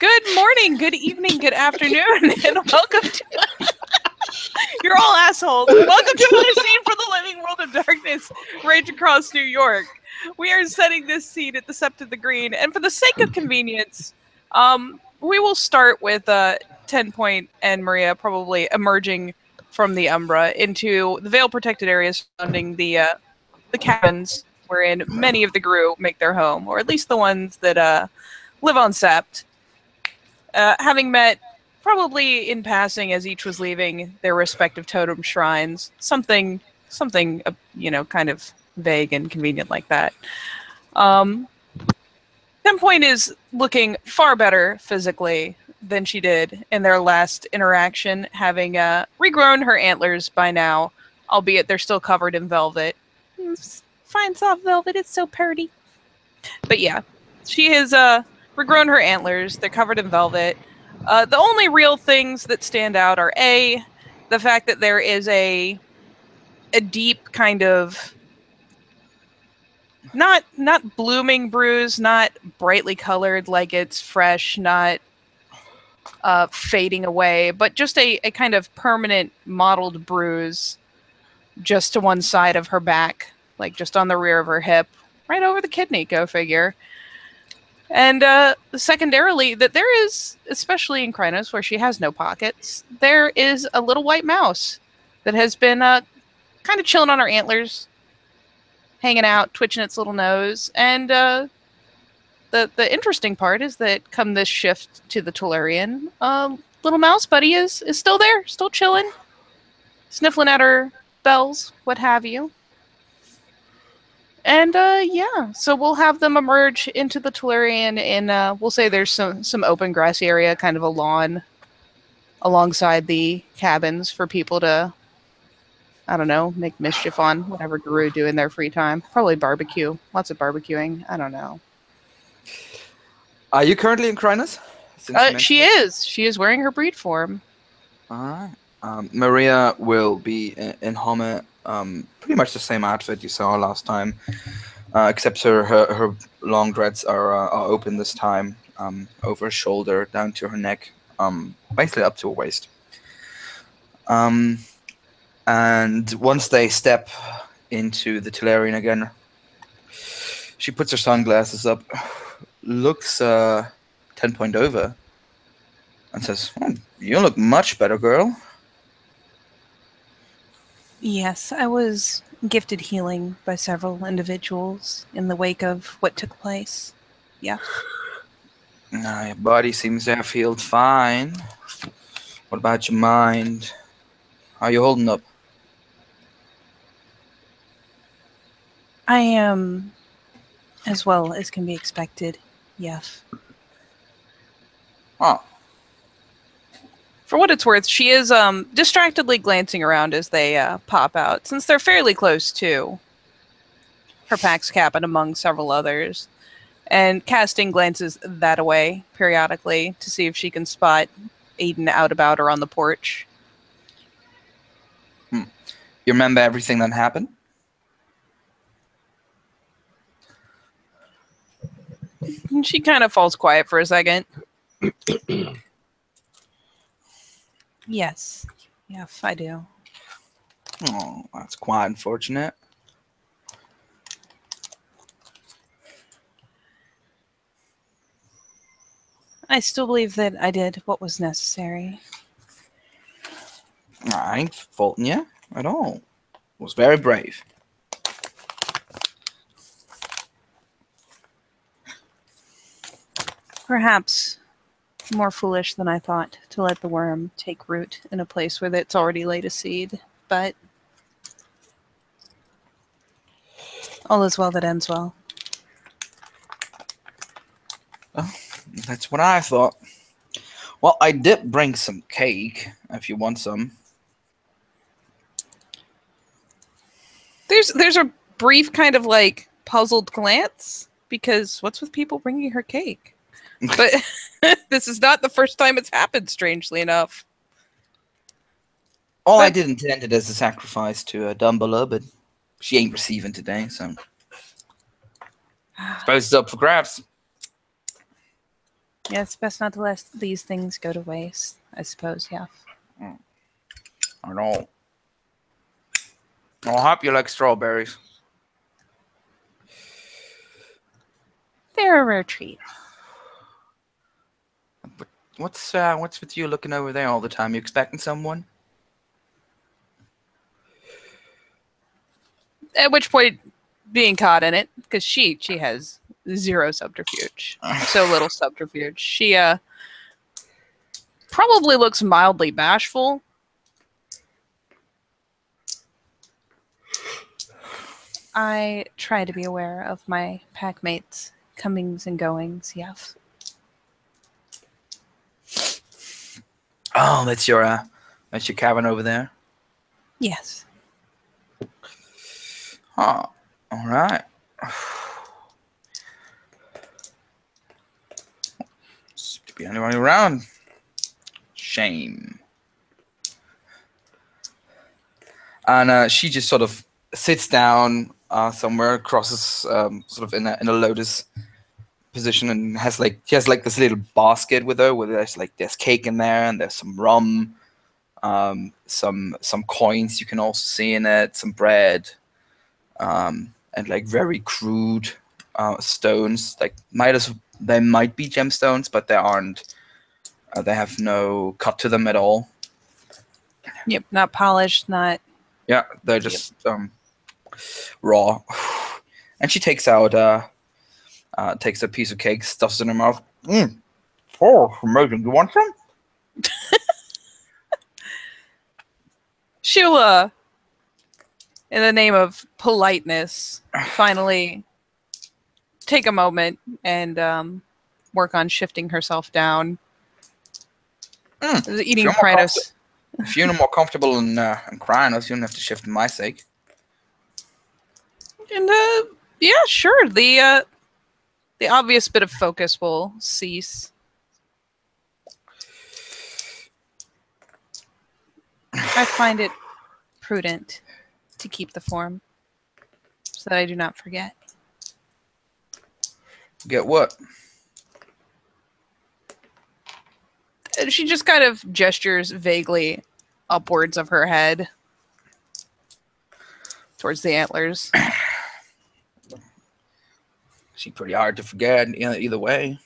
Good morning, good evening, good afternoon, and welcome to. You're all assholes. Welcome to my scene for the living world of darkness, rage across New York. We are setting this scene at the Sept of the Green, and for the sake of convenience, we will start with 10 Point and Maria probably emerging from the Umbra into the veil-protected areas surrounding the cabins wherein many of the Gru make their home, or at least the ones that live on Sept. Having met probably in passing as each was leaving their respective totem shrines, something, kind of vague and convenient like that. 10 Point is looking far better physically than she did in their last interaction, having regrown her antlers by now, albeit they're still covered in velvet. Fine soft velvet, it's so pretty. But yeah, she has regrown her antlers. They're covered in velvet. The only real things that stand out are the fact that there is a deep kind of not blooming bruise, not brightly colored like it's fresh, not fading away, but just a kind of permanent mottled bruise just to one side of her back, like just on the rear of her hip, right over the kidney, go figure. And secondarily, that there is, especially in Krynos, where she has no pockets, there is a little white mouse that has been kind of chilling on her antlers, hanging out, twitching its little nose. And the interesting part is that come this shift to the Tellurian, little mouse buddy is still there, still chilling, sniffling at her bells, what have you. And yeah, so we'll have them emerge into the Tellurian, and we'll say there's some open grassy area, kind of a lawn alongside the cabins for people to, I don't know, make mischief on, whatever Guru do in their free time. Probably barbecue. Lots of barbecuing. I don't know. Are you currently in Krynos? She is. She is wearing her breed form. Alright. Maria will be in Homme, pretty much the same outfit you saw last time, except her long dreads are open this time, over her shoulder, down to her neck, basically up to her waist. And once they step into the Tellurian again, she puts her sunglasses up, looks 10 Point over, and says, "Oh, you look much better, girl." Yes, I was gifted healing by several individuals in the wake of what took place. Yeah. Your body seems to have healed fine. What about your mind? How are you holding up? I am as well as can be expected, yes. Oh. For what it's worth, she is distractedly glancing around as they pop out, since they're fairly close to her pack's cabin among several others, and casting glances that away periodically to see if she can spot Aiden out about or on the porch. You remember everything that happened? And she kind of falls quiet for a second. Yes, I do. Oh, that's quite unfortunate. I still believe that I did what was necessary. I ain't faulting you at all. It was very brave. Perhaps more foolish than I thought to let the worm take root in a place where it's already laid a seed, but all is well that ends well. Oh, that's what I thought. Well, I did bring some cake, if you want some. There's a brief kind of like puzzled glance, because what's with people bringing her cake? But this is not the first time it's happened, strangely enough. I did intend it as a sacrifice to Dumbledore, but she ain't receiving today, so suppose it's up for grabs. Yeah, it's best not to let these things go to waste, I suppose, yeah. I know. I hope you like strawberries. They're a rare treat. But what's with you looking over there all the time? You expecting someone? At which point, being caught in it, because she has zero subterfuge. So little subterfuge. She probably looks mildly bashful. I try to be aware of my packmates' comings and goings, yes. Oh, that's your cabin over there. Yes. Oh, all right. Seems to be anyone around. Shame. And she just sort of sits down somewhere, crosses sort of in a lotus position, and she has like this little basket with her, where there's cake in there, and there's some rum, some coins you can also see in it, some bread, and like very crude stones. Like they might be gemstones, but they aren't. They have no cut to them at all. Yep, not polished, not... Yeah, they're just raw. And she takes out takes a piece of cake, stuffs it in her mouth. Oh, amazing! You want some? She'll, in the name of politeness, finally take a moment and work on shifting herself down. Eating Krynos. If you're more comfortable in Krynos, you don't have to shift for my sake. And yeah, sure. The obvious bit of focus will cease. I find it prudent to keep the form so that I do not forget. Get what? She just kind of gestures vaguely upwards of her head towards the antlers. She's pretty hard to forget either way.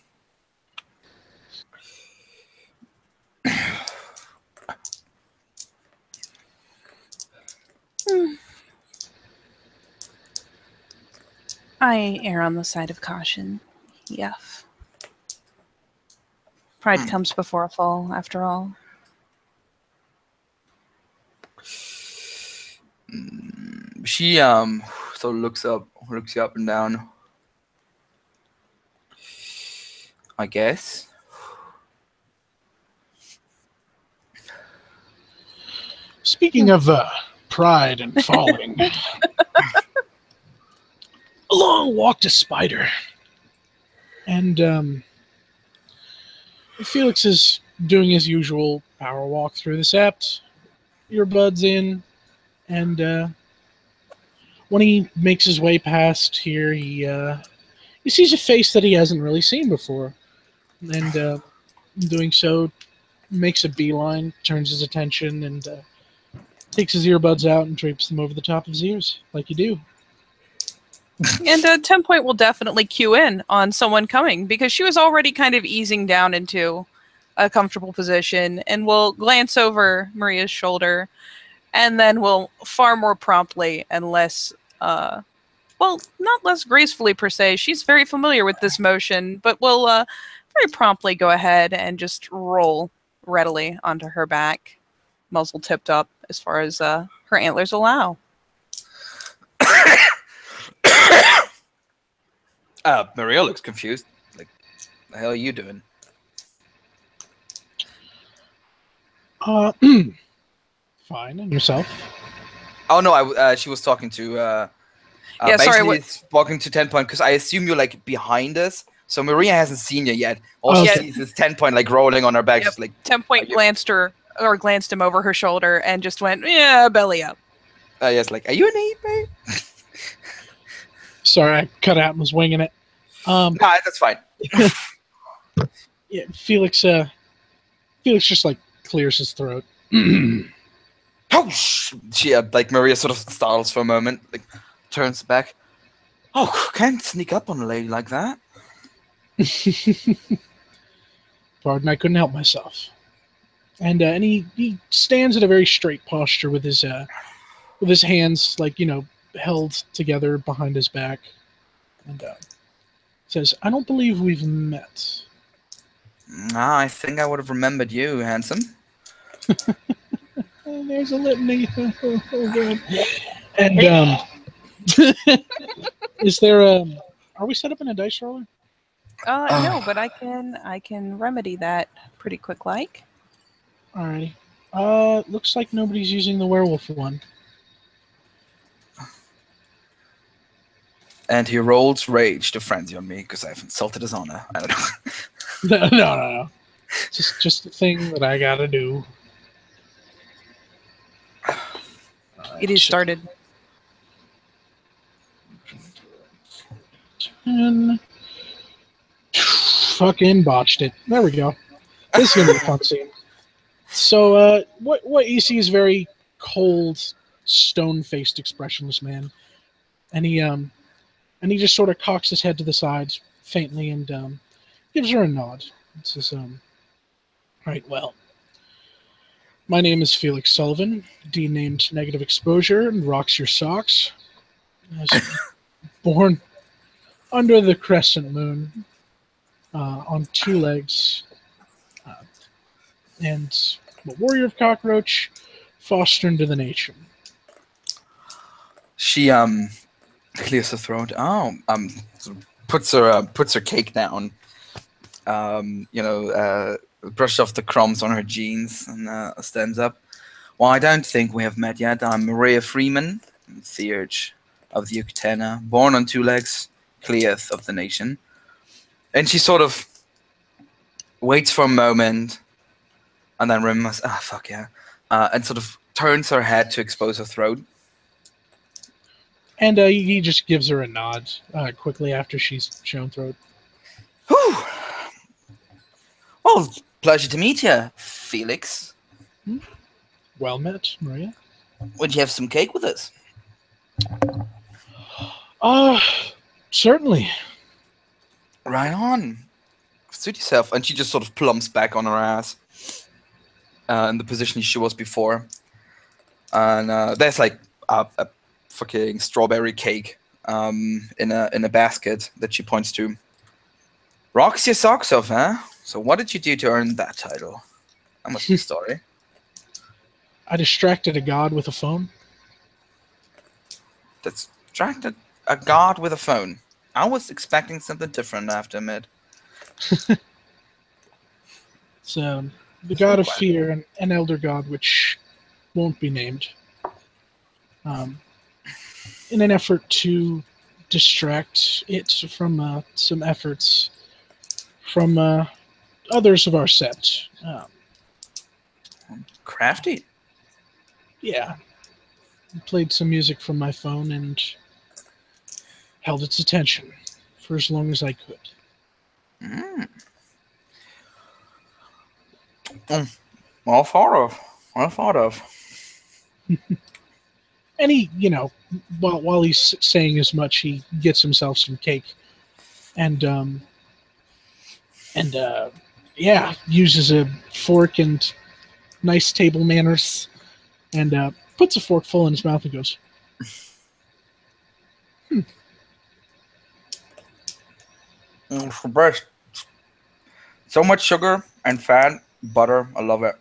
I err on the side of caution. Yes. Pride comes before a fall, after all. She sort of looks you up and down. I guess. Speaking of pride and falling, along walked a spider, and Felix is doing his usual power walk through the sept, earbuds in, and when he makes his way past here, he sees a face that he hasn't really seen before, and doing so, makes a beeline, turns his attention, and takes his earbuds out and drapes them over the top of his ears, like you do. And 10 Point will definitely cue in on someone coming, because she was already kind of easing down into a comfortable position, and will glance over Maria's shoulder, and then will far more promptly and less, well, not less gracefully per se, she's very familiar with this motion, but will very promptly go ahead and just roll readily onto her back, muzzle tipped up as far as her antlers allow. Maria looks confused. Like, the hell are you doing? Fine, and yourself? Oh no, she was talking to. Yeah, sorry. Walking to 10 Point, because I assume you're like behind us. So Maria hasn't seen you yet. All she sees is 10 Point like rolling on her back. Yep. Just like 10 Point glanced him over her shoulder and just went, yeah, belly up. Yes, like, are you an 8, babe? Sorry, I cut out and was winging it. Nah, that's fine. Yeah, Felix just like clears his throat. Oh, she like Maria sort of startles for a moment, like turns back. Oh, can't sneak up on a lady like that. Pardon, I couldn't help myself. And he stands in a very straight posture with his hands like held together behind his back, and says, "I don't believe we've met." Ah, I think I would have remembered you, handsome. There's a litany. Oh, God. And is there are we set up in a dice roller? No, but I can remedy that pretty quick like. Alrighty. Looks like nobody's using the werewolf one. And he rolls rage to frenzy on me because I've insulted his honor. I don't know. No. Just a thing that I gotta do. It is started. 10. Fucking botched it. There we go. This is gonna be a fun scene. So, what you see is very cold, stone-faced, expressionless man, and he just sort of cocks his head to the side faintly and gives her a nod. It says, "Right, well, my name is Felix Sullivan, D-named Negative Exposure, and rocks your socks. I was born under the crescent moon, on 2 legs, and a warrior of cockroach, foster into the nation." She clears her throat. Oh, sort of puts her cake down. Brushed off the crumbs on her jeans and stands up. Well, I don't think we have met yet. I'm Maria Freeman, Theurge of the Uktena, born on 2 legs, clearth of the nation. And she sort of waits for a moment and then remembers, fuck yeah, and sort of turns her head to expose her throat. And he just gives her a nod quickly after she's shown throat. Whew. Well, pleasure to meet you, Felix. Well met, Maria. Would you have some cake with us? Certainly. Right on. Suit yourself. And she just sort of plumps back on her ass in the position she was before. And there's like a fucking strawberry cake in a basket that she points to. Rocks your socks off, huh? So what did you do to earn that title? That must be a story. I distracted a god with a phone. Distracted a god with a phone. I was expecting something different, I have to admit. So, the god of fear and an elder god which won't be named. In an effort to distract it from some efforts from others of our set. Crafty. Yeah. I played some music from my phone and held its attention for as long as I could. Well thought of. And he, while he's saying as much, he gets himself some cake, and uses a fork and nice table manners, and puts a forkful in his mouth and goes, It's the best. So much sugar and fat, butter. I love it.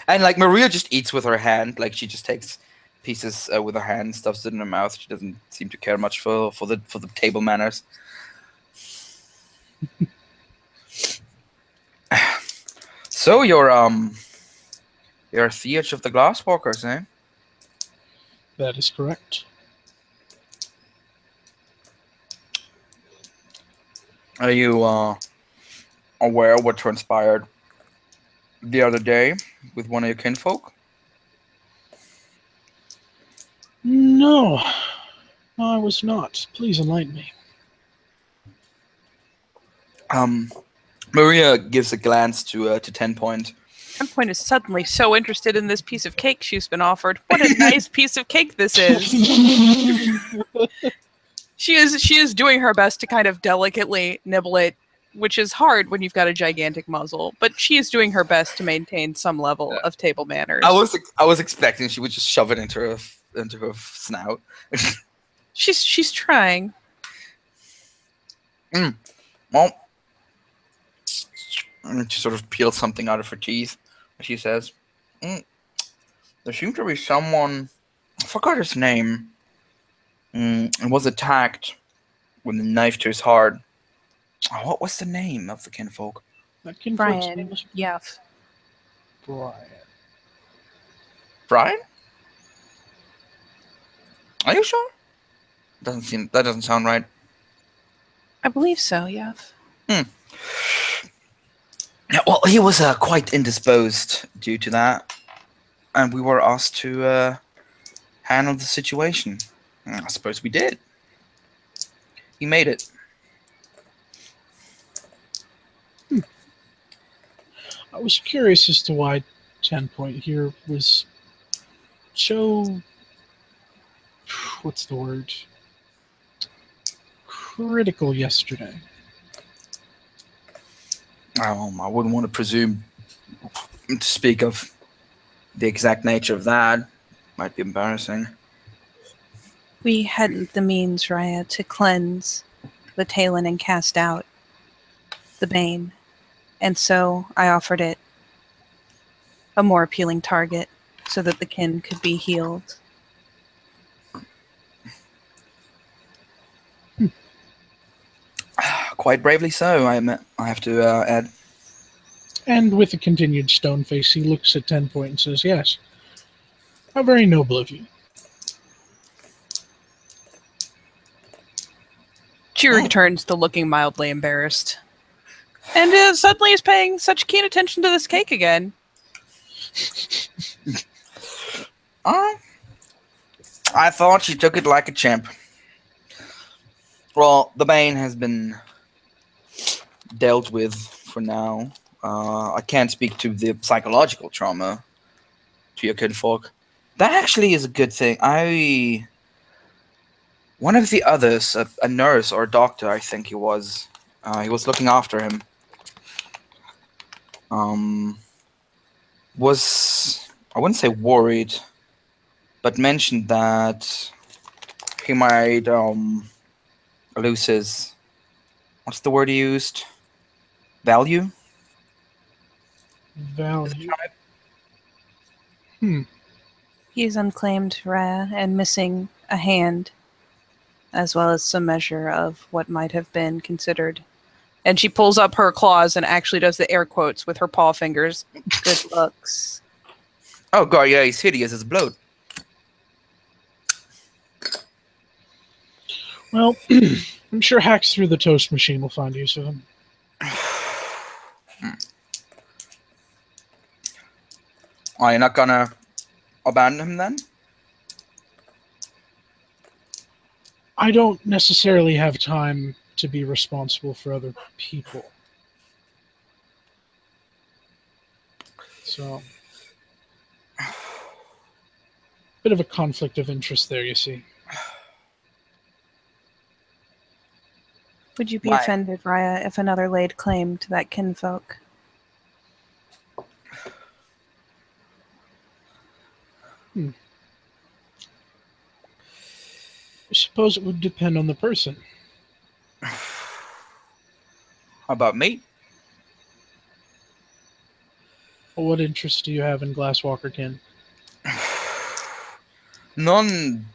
And like Maria just eats with her hand, like she just takes pieces with her hand, stuffs it in her mouth. She doesn't seem to care much for the table manners. So you're a Theurge of the Glasswalkers, eh? "That is correct." Are you aware of what transpired the other day with one of your kinfolk? No, I was not. Please enlighten me. Maria gives a glance to 10 Point. 10 Point is suddenly so interested in this piece of cake she's been offered. What a nice piece of cake this is. She is doing her best to kind of delicately nibble it, which is hard when you've got a gigantic muzzle, but she is doing her best to maintain some level of table manners. I was expecting she would just shove it into her snout. She's trying. Well, and she sort of peels something out of her teeth. She says, there seemed to be someone, I forgot his name, and was attacked with a knife to his heart. Oh, what was the name of the kinfolk? That kinfolk's name Brian. was Yeah. Brian. Brian? Are you sure? That doesn't sound right. I believe so, yeah. Yeah, well, he was quite indisposed due to that, and we were asked to handle the situation. I suppose we did. He made it. I was curious as to why 10 Point here was so, what's the word, critical yesterday. I wouldn't want to presume to speak of the exact nature of that. Might be embarrassing. We hadn't the means, Raya, to cleanse the Talon and cast out the Bane, and so I offered it a more appealing target so that the kin could be healed. Quite bravely so, I have to add. And with a continued stone face, he looks at 10 Point and says, yes, how very noble of you. She returns to looking mildly embarrassed. And suddenly is paying such keen attention to this cake again. I thought she took it like a champ. Well, the Bane has been dealt with for now. I can't speak to the psychological trauma to your kinfolk. That actually is a good thing. One of the others, a nurse or a doctor, I think he was looking after him. Was, I wouldn't say worried, but mentioned that he might lose his, what's the word he used? Value? Value. He is unclaimed, Raya, and missing a hand, as well as some measure of what might have been considered. And she pulls up her claws and actually does the air quotes with her paw fingers. Good looks. Oh god, yeah, he's hideous as blood. Well, I'm sure hacks through the toast machine will find use of him. Are you not gonna abandon him then? I don't necessarily have time to be responsible for other people. So, bit of a conflict of interest there, you see. Would you be Why? offended, Raya, if another laid claim to that kinfolk? I suppose it would depend on the person. How about me? Well, what interest do you have in Glasswalker Kin? None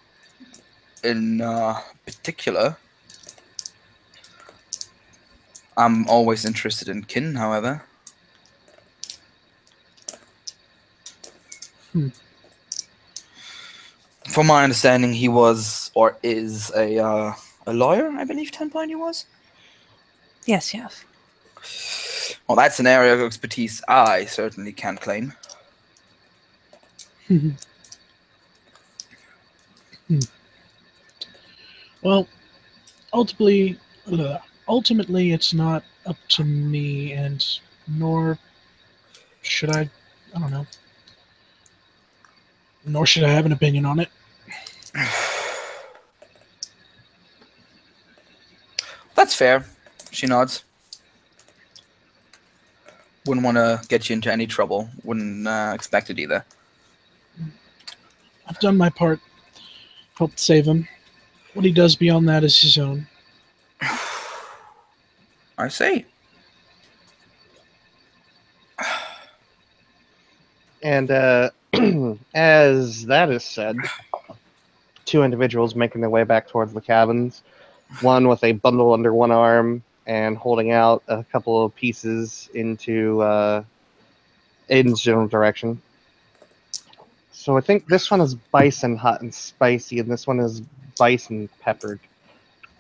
in particular. I'm always interested in kin, however. From my understanding, he was or is a lawyer, I believe 10 Point he was. Yes, yes. Well, that's an area of expertise I certainly can claim. Well, ultimately, ultimately, it's not up to me, and nor should I don't know, nor should I have an opinion on it. That's fair. She nods. Wouldn't want to get you into any trouble. Wouldn't expect it either. I've done my part, helped save him. What he does beyond that is his own. I see. And as that is said, two individuals making their way back towards the cabins, one with a bundle under one arm and holding out a couple of pieces into Aiden's general direction. So I think this one is bison hot and spicy, and this one is bison peppered.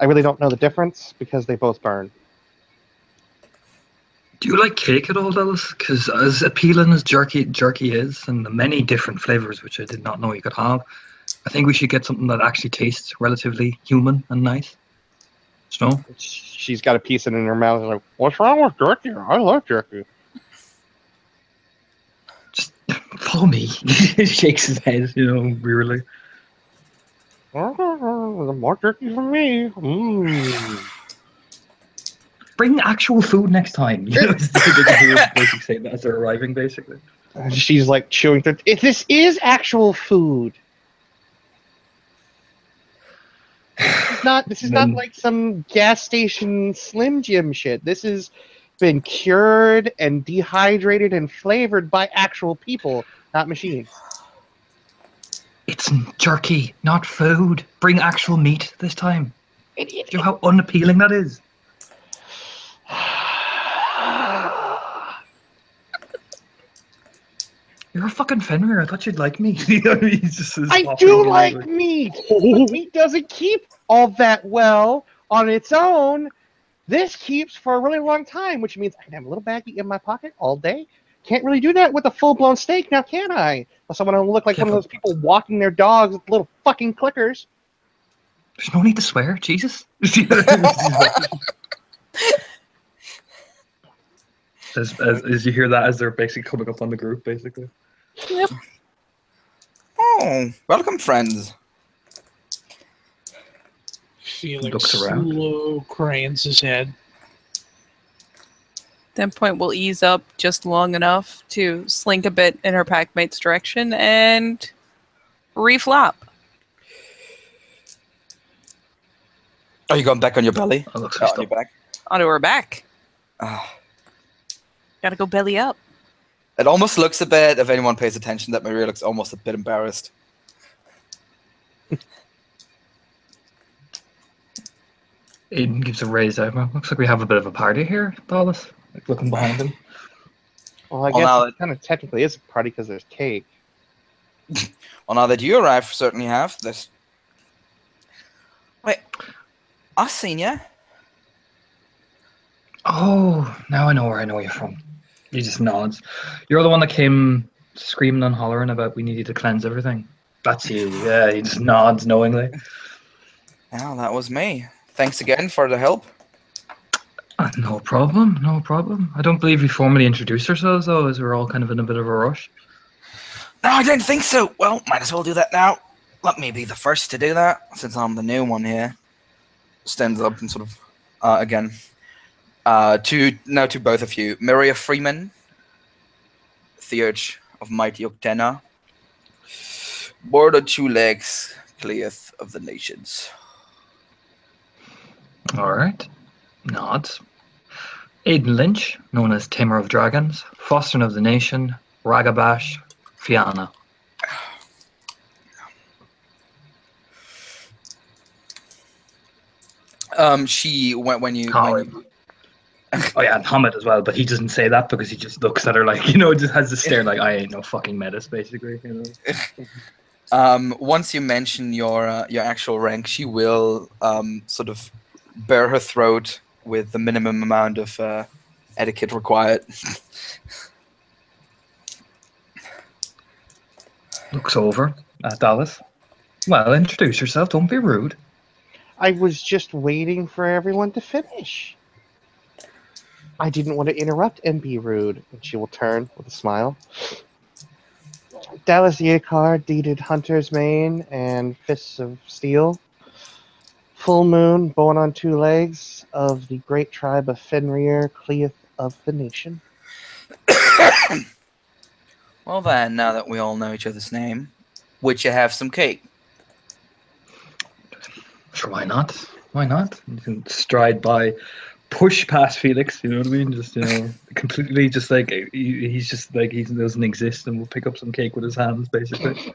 I really don't know the difference because they both burn. Do you like cake at all, Dallas? Because as appealing as jerky is, and the many different flavors which I did not know you could have, I think we should get something that actually tastes relatively human and nice. So, She's got a piece in her mouth. Like, what's wrong with jerky? I love jerky. just follow me. He shakes his head, wearily. More jerky for me. Bring actual food next time. They can hear basically saying that as they're arriving, basically. She's like chewing through. This is actual food. This is not like some gas station Slim Jim shit. This has been cured and dehydrated and flavored by actual people, not machines. It's jerky, not food. Bring actual meat this time. Do you know how unappealing that is? You're a fucking Fenrir. I thought you'd like me. I do like meat, but meat doesn't keep all that well on its own. This keeps for a really long time, which means I can have a little baggie in my pocket all day. Can't really do that with a full-blown steak now, can I? Unless I want to look like one of those people walking their dogs with little fucking clickers. There's no need to swear, Jesus. As you hear that, as they're basically coming up on the group, basically. Yep. Oh, welcome, friends. Felix Looks around. slow cranes his head. At that point, we'll ease up just long enough to slink a bit in her packmate's direction and reflop. Are you going back on your belly? Oh, looks On your back? Onto her back. Ah. Gotta go belly up. It almost looks a bit, if anyone pays attention, that Maria looks almost a bit embarrassed. Aiden gives a raised eyebrow. Looks like we have a bit of a party here, Dallas. Like looking behind him. Well, I Well, guess now it kind of technically is a party because there's cake. Well, now that you arrive, certainly have this. Wait, I seen ya. Oh, now I know where you're from. He just nods. You're the one that came screaming and hollering about we needed to cleanse everything. That's you. Yeah, he just nods knowingly. Well, that was me. Thanks again for the help. No problem, no problem. I don't believe we formally introduced ourselves, though, as we're all kind of in a bit of a rush. No, I didn't think so. Well, might as well do that now. Let me be the first to do that, since I'm the new one here. Stands up and sort of, again, to both of you. Maria Freeman, Theurge of Mighty Octena, Board of Two Legs, Cleeth of the Nations. All right. Nods. Aiden Lynch, known as Tamer of Dragons, Fostering of the Nation, Ragabash, Fianna. She went when you. Oh yeah, and Hamid as well, but he doesn't say that because he just looks at her like, just has this stare like, I ain't no fucking menace, basically. Once you mention your actual rank, she will sort of bare her throat with the minimum amount of etiquette required. Looks over at Dallas. Well, introduce yourself. Don't be rude. I was just waiting for everyone to finish. I didn't want to interrupt and be rude. And she will turn with a smile. Dallas Yakar deeded Hunter's Mane and Fists of Steel. Full moon, born on two legs, of the great tribe of Fenrir, cleeth of the nation. Well then, now that we all know each other's name, would you have some cake? Sure, why not? Why not? You can stride by, push past Felix. You know what I mean? Just completely, just like he's just like he doesn't exist, and we'll pick up some cake with his hands, basically.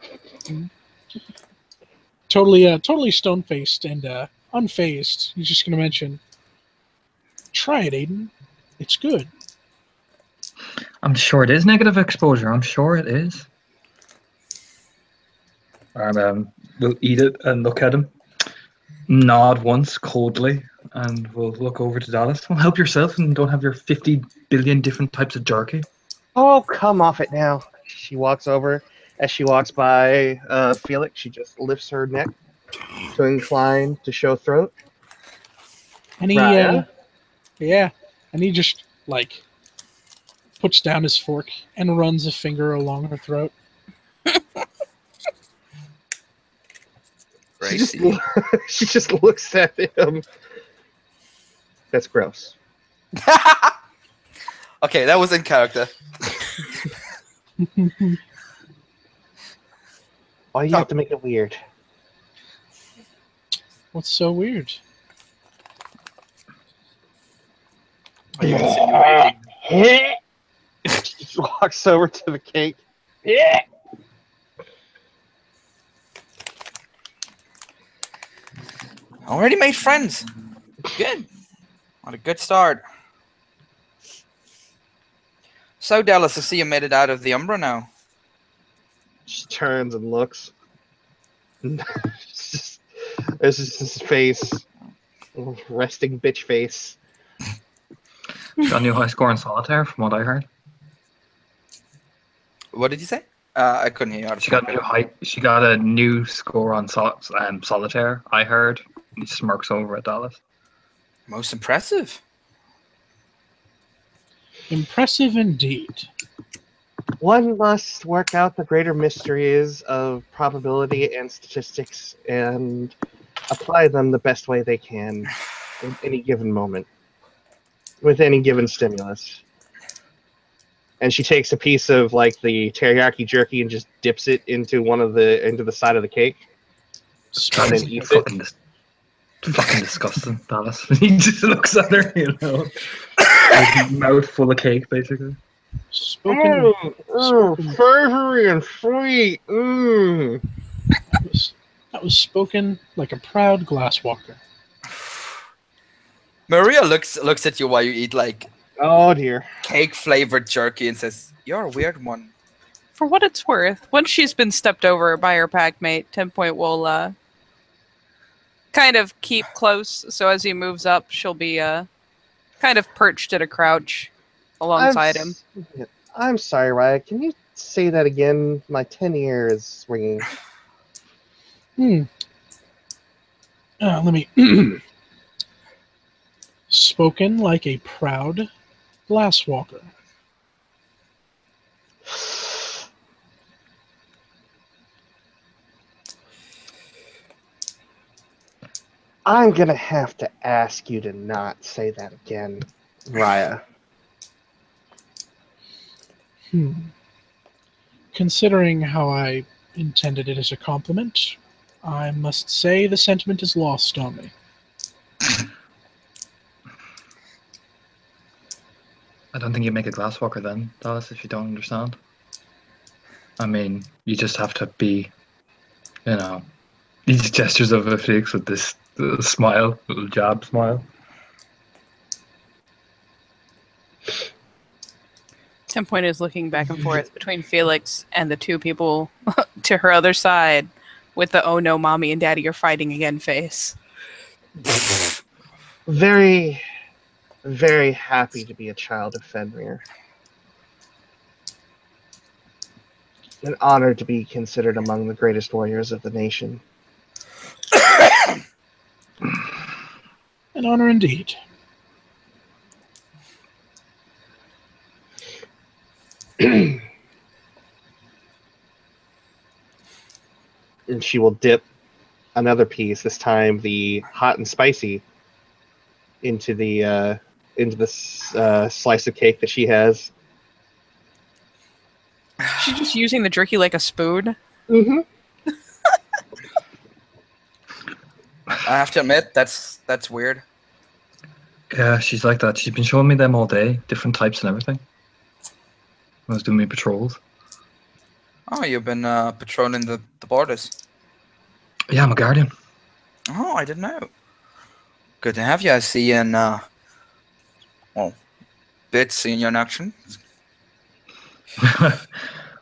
Totally stone-faced and unfazed. He's just going to mention, try it, Aiden. It's good. I'm sure it is negative exposure. I'm sure it is. We'll eat it and look at him, nod once coldly, and we'll look over to Dallas. Well, help yourself and don't have your 50 billion different types of jerky. Oh, come off it now. She walks over. As she walks by Felix, she just lifts her neck to incline to show throat. And he, Raya? yeah, and he just, like, puts down his fork and runs a finger along her throat. She just looks at him. That's gross. Okay, that was in character. Why do you have to make it weird? What's so weird? Are you insinuating? She just walks over to the cake. Already made friends. Good. What a good start. So, Dallas, I see you made it out of the Umbra now. She turns and looks. There's just his face. Resting bitch face. She got a new high score in solitaire, from what I heard. What did you say? I couldn't hear you. She got a new score on solitaire. I heard. He smirks over at Dallas. Most impressive. Impressive indeed. One must work out the greater mysteries of probability and statistics and apply them the best way they can in any given moment with any given stimulus. And she takes a piece of like the teriyaki jerky and just dips it into into the side of the cake. And then eats it. Fucking disgusting, Dallas. He just looks at her, like mouth full of cake, basically. Spoken. Savory and sweet. That was spoken like a proud glasswalker. Maria looks at you while you eat like Oh dear. cake flavored jerky and says, "You're a weird one." For what it's worth, once she's been stepped over by her pack mate, 10 Point will kind of keep close. So as he moves up, she'll be kind of perched at a crouch alongside him. I'm sorry, Raya. Can you say that again? My 10 ear is ringing. Let me. Spoken like a proud glasswalker. I'm gonna have to ask you to not say that again, Raya. Considering how I intended it as a compliment, I must say the sentiment is lost on me. I don't think you make a glasswalker then, Dallas, if you don't understand. I mean, you just have to be, these gestures of a Felix with this little smile, little jab smile. 10 Point is looking back and forth between Felix and the two people to her other side with the "oh no, mommy and daddy are fighting again" face. Very, very happy to be a child of Fenrir. An honor to be considered among the greatest warriors of the nation. An honor indeed. And she will dip another piece, this time the hot and spicy, into this slice of cake that she has. She's just using the jerky like a spoon. Mm-hmm. I have to admit, that's weird. Yeah, she's like that. She's been showing me them all day, different types and everything. I was doing my patrols. Oh, you've been patrolling the borders. Yeah, I'm a guardian. Oh, I didn't know. Good to have you. I see you in, well, bits seeing you in action.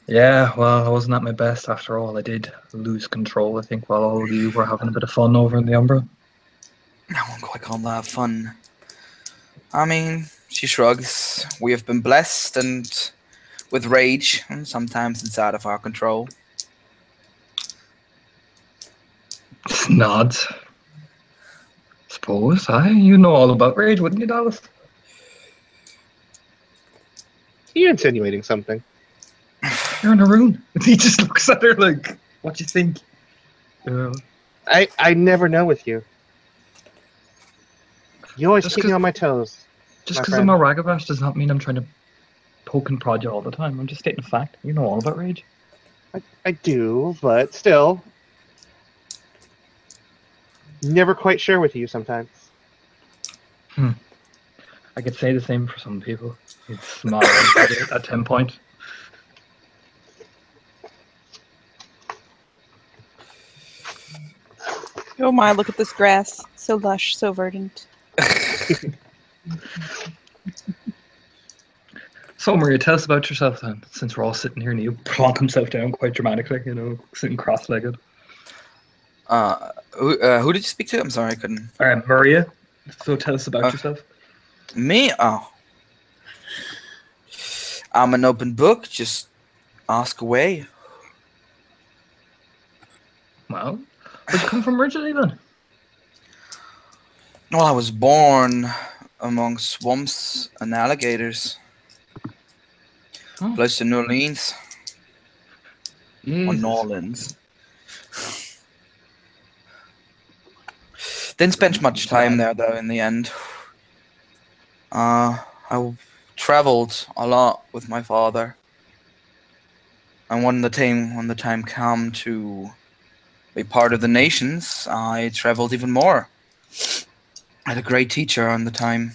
Yeah, well, I wasn't at my best after all. I did lose control, I think, while all of you were having a bit of fun over in the Umbra. I won't quite call that fun. I mean, she shrugs. We have been blessed and with rage, and sometimes it's out of our control. Nods. Suppose, you know all about rage, wouldn't you, Dallas? You're insinuating something. You're in a room. He just looks at her like, what do you think? I never know with you. You always Just keep me 'cause- on my toes. Just My because friend. I'm a ragabash does not mean I'm trying to poke and prod you all the time. I'm just stating a fact. You know all about rage. I do, but still. Never quite sure with you sometimes. I could say the same for some people. It's not at 10 point. Oh my, look at this grass. So lush, so verdant. So, Maria, tell us about yourself then, since we're all sitting here and you plonk himself down quite dramatically, sitting cross-legged. Who did you speak to? I'm sorry, I couldn't. All right, Maria, so tell us about yourself. Me? Oh. I'm an open book. Just ask away. Well, where'd you come from originally then? Well, I was born among swamps and alligators. Oh. Close to New Orleans. Or Jesus. New Orleans. Didn't spend much time there, though, in the end. I traveled a lot with my father. And when the time came to be part of the nations, I traveled even more. I had a great teacher on the time.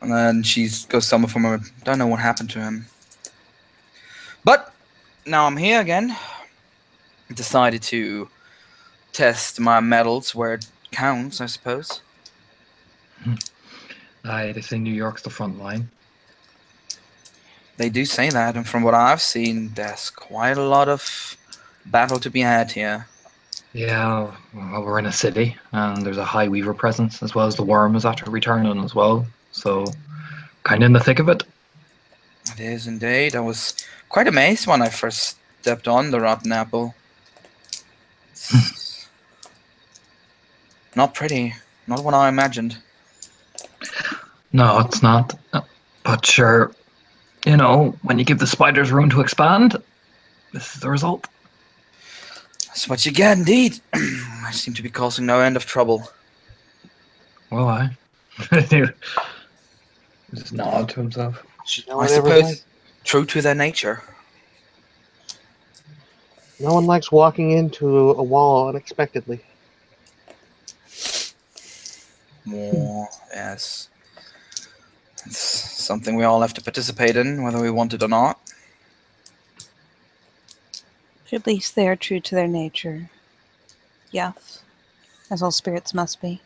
And then goes summer from her. Don't know what happened to him. But now I'm here again. Decided to test my medals where it counts, I suppose. They say New York's the front line. They do say that, and from what I've seen, there's quite a lot of battle to be had here. Yeah, well, we're in a city, and there's a high weaver presence, as well as the worm is after returning as well. So, kind of in the thick of it. It is indeed. I was quite amazed when I first stepped on the rotten apple. It's not pretty. Not what I imagined. No, it's not. But sure, when you give the spiders room to expand, this is the result. That's what you get, indeed. I seem to be causing no end of trouble. Well, I just nod to himself. No I one ever suppose likes- true to their nature. No one likes walking into a wall unexpectedly. More, yes. It's something we all have to participate in, whether we want it or not. At least they are true to their nature. Yes. As all spirits must be.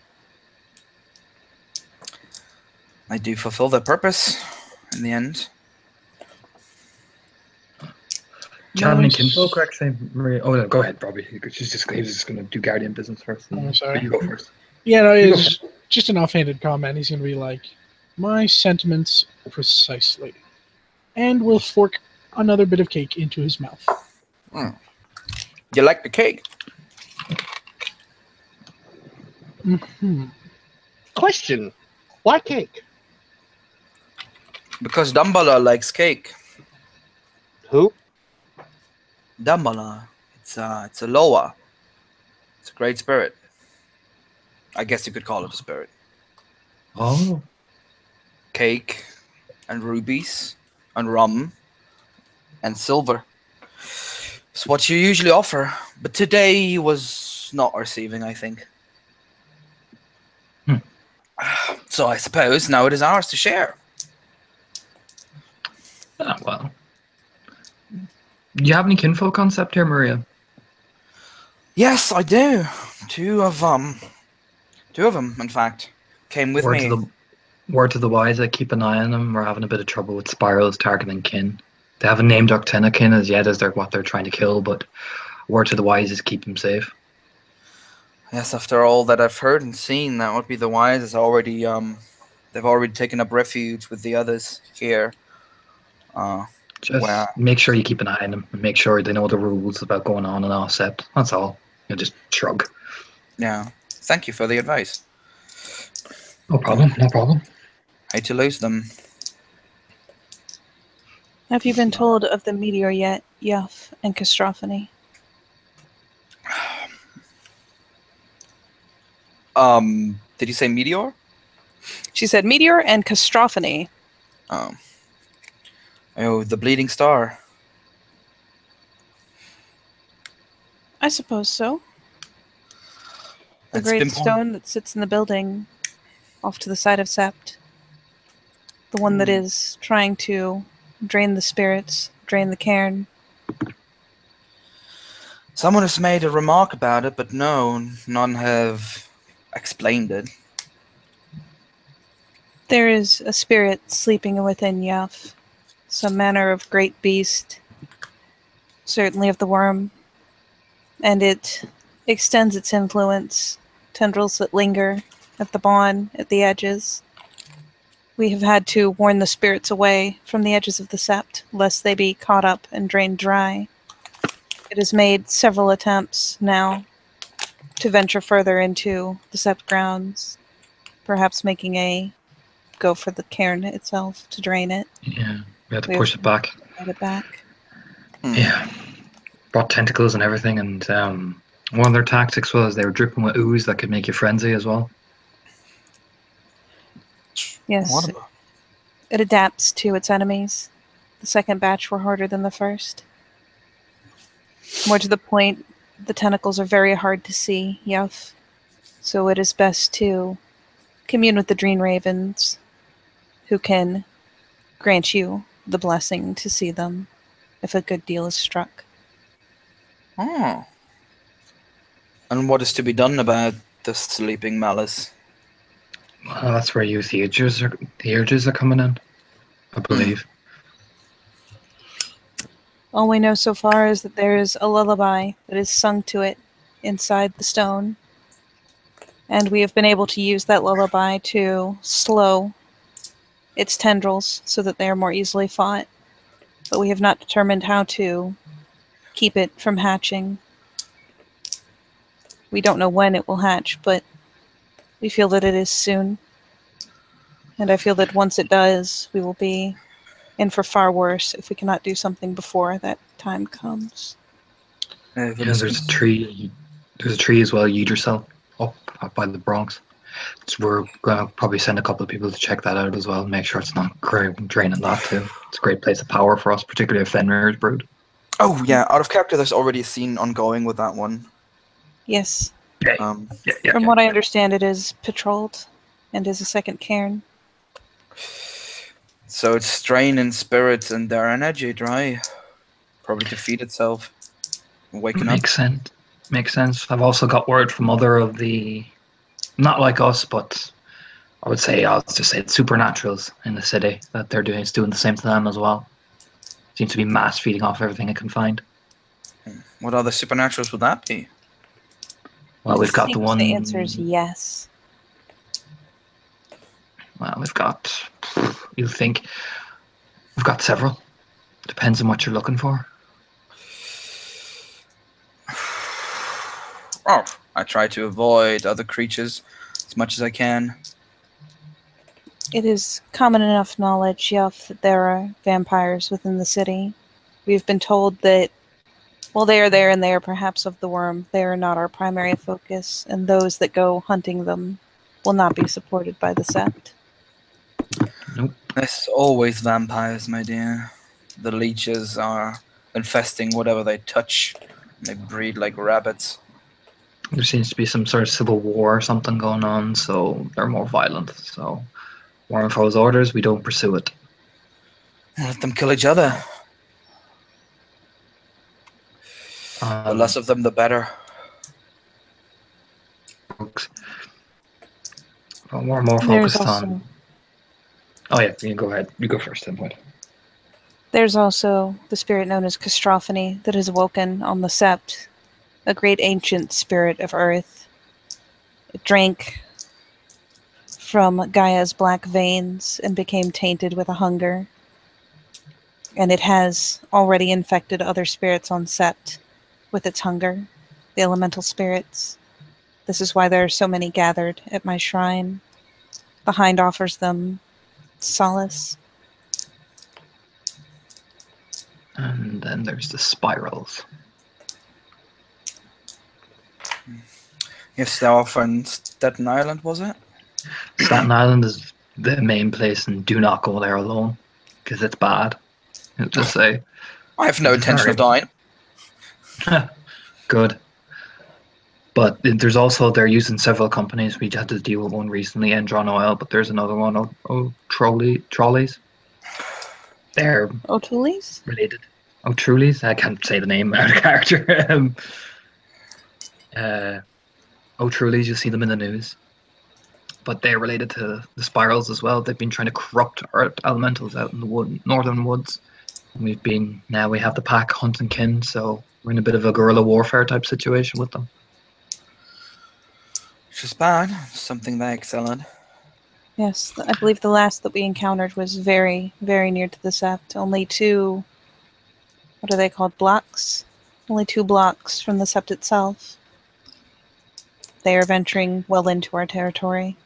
They do fulfill their purpose in the end. Do you have any Nice. kinfolk, actually, Maria? Oh, no, go ahead, Robbie. He was just going to do guardian business first. Oh, I'm sorry. You go first. Yeah, no, You go it's just an offhanded comment. He's going to be like, my sentiments precisely. And will fork another bit of cake into his mouth. You like the cake? Hmm. Question: why cake? Because Dumbledore likes cake. Who? Dumbledore. It's a Loa. It's a great spirit. I guess you could call it a spirit. Oh, Cake and rubies and rum and silver. It's what you usually offer. But today he was not receiving, I think. Hmm. So I suppose now it is ours to share. well. Do you have any kinfolk concept here, Maria? Yes, I do. Two of them, in fact, came with Word me. to the word to the wise, I keep an eye on them. We're having a bit of trouble with spirals targeting kin. They haven't named Octena kin as yet as what they're trying to kill, but word to the wise is keep them safe. Yes, after all that I've heard and seen, that would be the wise. Is already they've already taken up refuge with the others here. Just Where make sure you keep an eye on them and make sure they know the rules about going on and off sept. That's all. You just shrug. yeah. Thank you for the advice. No problem. No problem. Hate to lose them. Have you been told of the meteor yet, Yuff and Castrophony? Did you say meteor? She said meteor and Castrophony. Oh, the bleeding star. I suppose so. The It's great been stone that sits in the building off to the side of Sept. The one that is trying to drain the spirits, drain the cairn. Someone has made a remark about it, but no, none have explained it. There is a spirit sleeping within Yuff, some manner of great beast, certainly of the worm, and it extends its influence, tendrils that linger at the bond, at the edges. We have had to warn the spirits away from the edges of the sept, lest they be caught up and drained dry. It has made several attempts now to venture further into the sept grounds, perhaps making a go for the cairn itself to drain it. Yeah, we had to We push have it back. Get it back. Yeah, brought tentacles and everything, and one of their tactics was they were dripping with ooze that could make you frenzy as well. Yes, What about? it adapts to its enemies. The second batch were harder than the first. More to the point, the tentacles are very hard to see, Yuff. So it is best to commune with the Dream Ravens, who can grant you the blessing to see them if a good deal is struck. Oh. And what is to be done about the sleeping malice? Well, that's where you the urges are coming in, I believe. All we know so far is that there is a lullaby that is sung to it inside the stone, and we have been able to use that lullaby to slow its tendrils so that they are more easily fought, but we have not determined how to keep it from hatching. We don't know when it will hatch, but we feel that it is soon. And I feel that once it does, we will be in for far worse if we cannot do something before that time comes. Yeah, there's a tree. There's a tree as well. Yourself up by the Bronx. So we're gonna probably send a couple of people to check that out as well. Make sure it's not draining that too. It's a great place of power for us, particularly if Fenrir's brood. Oh yeah, out of character, there's already a scene ongoing with that one. Yes. Yeah. From what I understand, it is patrolled and is a second cairn. So it's draining spirits and their energy dry, probably to feed itself. Waking up. Makes sense. Makes sense. I've also got word from other of the, not like us, but I'll just say it's supernaturals in the city that it's doing the same to them as well. Seems to be mass feeding off everything it can find. What other supernaturals would that be? Well, we've got the one. The answer is yes. Well, we've got. You think we've got several. Depends on what you're looking for. Oh, I try to avoid other creatures as much as I can. It is common enough knowledge, Yuff, that there are vampires within the city. We've been told that while they are there and they are perhaps of the worm, they are not our primary focus, and those that go hunting them will not be supported by the Sept. Nope. There's always vampires, my dear. The leeches are infesting whatever they touch. They breed like rabbits. There seems to be some sort of civil war or something going on, so they're more violent. So, Warren follows orders, we don't pursue it. Let them kill each other. The less of them, the better. Folks. Well, we're more There's focused also on. Oh yeah, you go ahead. You go first, then. Point. there's also the spirit known as Castrophony that has awoken on the Sept, a great ancient spirit of Earth. It drank from Gaia's black veins and became tainted with a hunger. And it has already infected other spirits on Sept with its hunger, the elemental spirits. This is why there are so many gathered at my shrine. The Hind offers them solace. And then there's the spirals. Yes, they're off on Staten Island, was it? Staten Island is the main place, and do not go there alone because it's bad. I'll just say. I have no intention of dying. Good. But there's also, they're using several companies. We had to deal with one recently, Endron Oil, but there's another one, Trolleys. They're O'Tooleys? related. Trolleys? I can't say the name out of character. Trolleys, you'll see them in the news. But they're related to the spirals as well. They've been trying to corrupt our elementals out in the northern woods. And we have the pack hunt and kin, so we're in a bit of a guerrilla warfare type situation with them. Which is bad. Something they excel at. Yes, I believe the last that we encountered was very, very near to the Sept. Only 2, what are they called, blocks? Only 2 blocks from the Sept itself. They are venturing well into our territory.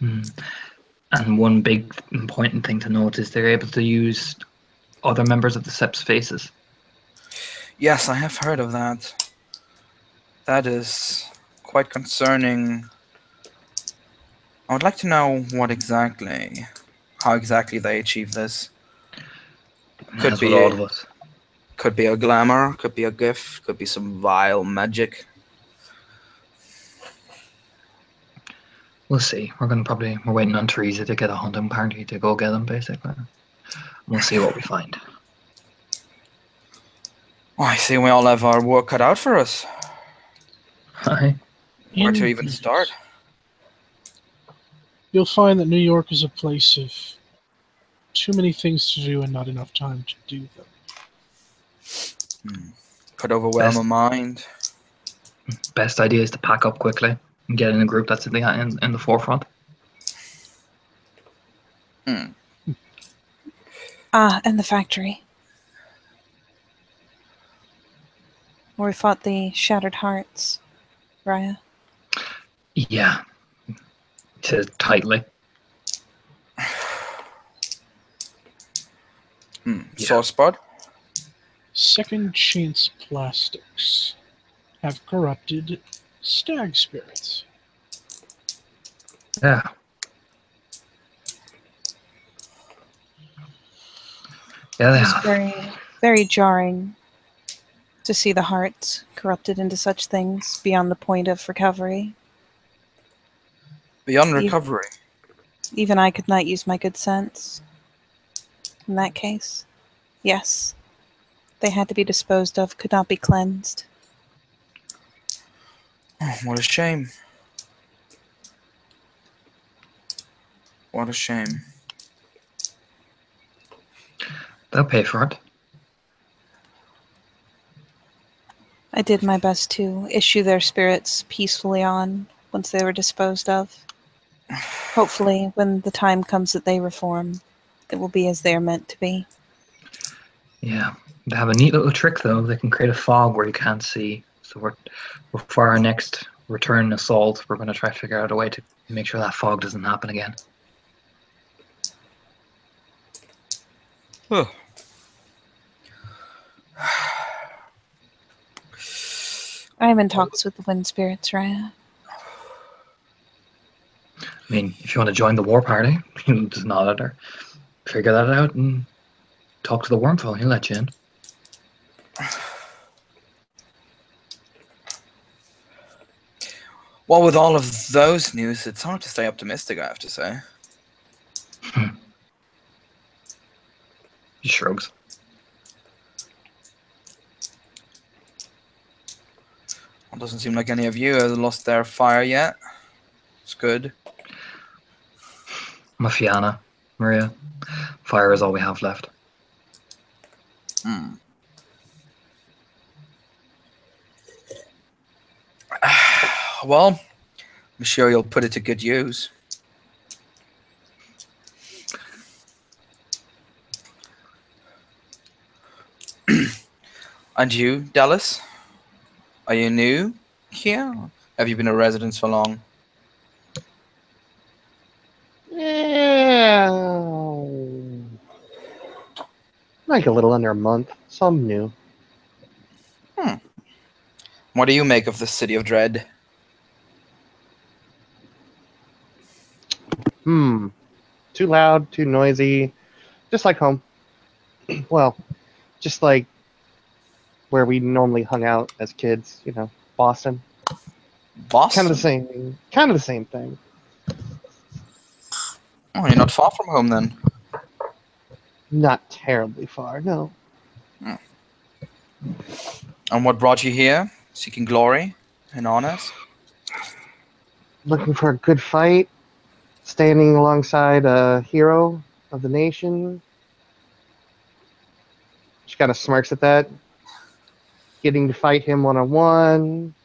And one big important thing to note is they're able to use other members of the Sept's faces. Yes, I have heard of that. That is quite concerning. I would like to know how exactly they achieve this. Could As be with all of us. Could be a glamour, could be a gift, could be some vile magic. We'll see. We're waiting on Teresa to get a hunting party to go get them, basically. We'll see what we find. Oh, I see we all have our work cut out for us. Hi. Where to even start? You'll find that New York is a place of too many things to do and not enough time to do them. Could overwhelm a mind. Best idea is to pack up quickly and get in a group that's in the forefront. And the factory. Where we fought the Shattered Hearts, Raya. Yeah. To tightly. Sore spot? Second Chance Plastics have corrupted stag spirits. Yeah. Yeah, they It was have. very, very jarring to see the hearts corrupted into such things beyond the point of recovery. Beyond recovery. Even I could not use my good sense. In that case, yes. They had to be disposed of, could not be cleansed. Oh, what a shame. What a shame. They'll pay for it. I did my best to issue their spirits peacefully on once they were disposed of. Hopefully, when the time comes that they reform, it will be as they are meant to be. Yeah. They have a neat little trick, though. They can create a fog where you can't see So for our next return assault, we're going to try to figure out a way to make sure that fog doesn't happen again. Huh. I'm in talks with the wind spirits, Raya. I mean, if you want to join the war party, you just nod at her, figure that out, and talk to the wormful. He'll let you in. Well, with all of those news, it's hard to stay optimistic, I have to say. He shrugs. It doesn't seem like any of you have lost their fire yet. It's good. Mafiana, Maria. Fire is all we have left. Hmm. Well, I'm sure you'll put it to good use. And you, Dallas? Are you new here? Have you been a resident for long? Yeah, like a little under a month. Some new. What do you make of the City of Dread? Too loud, too noisy. Just like home. Well, just like where we normally hung out as kids. You know, Boston. Boston? Kind of the same. Kind of the same thing. Oh, you're not far from home then. Not terribly far. No. And what brought you here? Seeking glory and honors? Looking for a good fight. Standing alongside a hero of the nation. She kind of smirks at that. Getting to fight him one-on-one.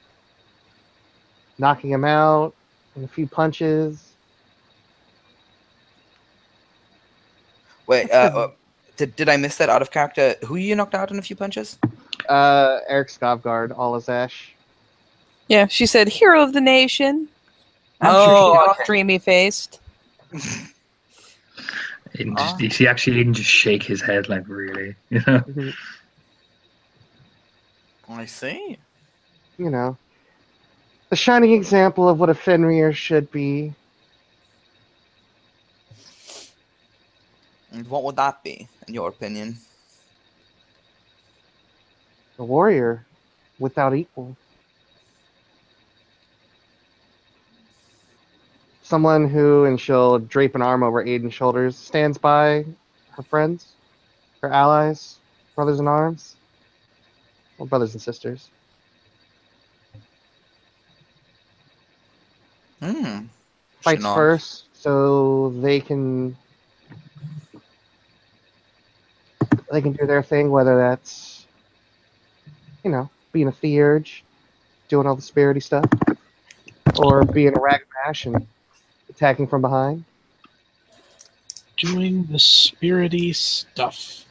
Knocking him out in a few punches. Wait, did I miss that out of character? Who you knocked out in a few punches? Eric Skovgard, Alazash. Yeah, she said, hero of the nation. I'm sure Oh, she's all okay. dreamy faced. Aiden just, you see actually Aiden just shake his head like, really? You know? I see. You know, the shining example of what a Fenrir should be. And what would that be, in your opinion? A warrior without equal. Someone who, and she'll drape an arm over Aiden's shoulders, stands by her friends, her allies, brothers in arms, or brothers and sisters. Fights Shinon. first, so they can do their thing, whether that's, you know, being a theurge, doing all the spirity stuff, or being a ragmash and attacking from behind. Doing the spirity stuff.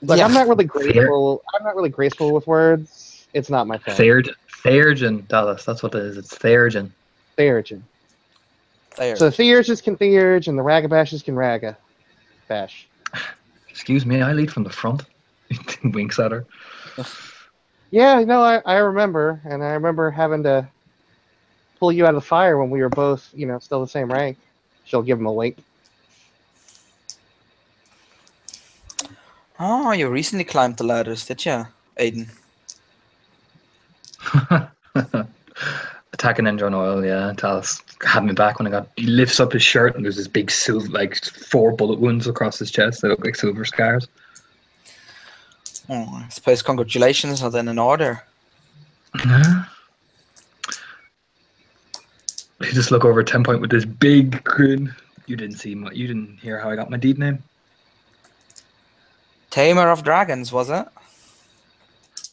Look, Yeah. I'm not really graceful. I'm not really graceful with words. It's not my thing. Theurgin, Dallas. That's what it is. It's Theurgin. Theurgin. There. So the theurges can theurge, and the ragabashes can raga bash. Excuse me, I lead from the front. He winks at her. Yeah, no, I remember, and I remember having to pull you out of the fire when we were both, you know, still the same rank. She'll give him a wink. Oh, you recently climbed the ladders, did you, Aiden? Attacking Ninja on oil, yeah. Talos had me back when he lifts up his shirt and there's this big silver, like 4 bullet wounds across his chest. They look like silver scars. Oh, I suppose congratulations are then in order. He just look over at 10 Point with this big grin. You didn't hear how I got my deed name? Tamer of Dragons, was it?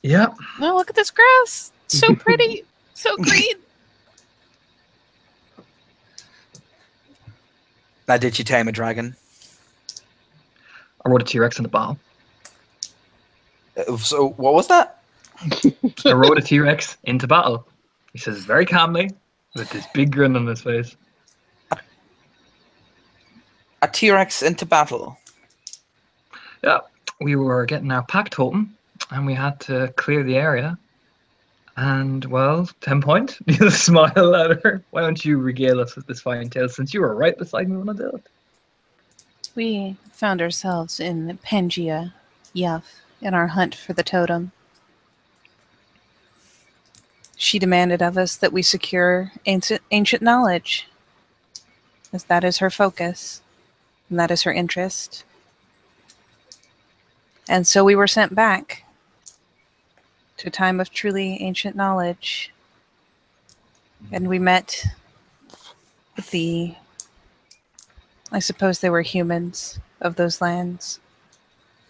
Yeah. Oh, look at this grass. So pretty. So green. Now, did you tame a dragon? I rode a T-Rex in the battle. So, what was that? I rode a T-Rex into battle. He says very calmly, with this big grin on his face. A T-Rex into battle. Yeah, we were getting our pack totem, and we had to clear the area. And, well, 10 point. You smile at her. Why don't you regale us with this fine tale, since you were right beside me when I did it? We found ourselves in Pangaea, Yuff, in our hunt for the totem. She demanded of us that we secure ancient knowledge, as that is her focus, and that is her interest. And so we were sent back to a time of truly ancient knowledge. And we met with I suppose they were humans of those lands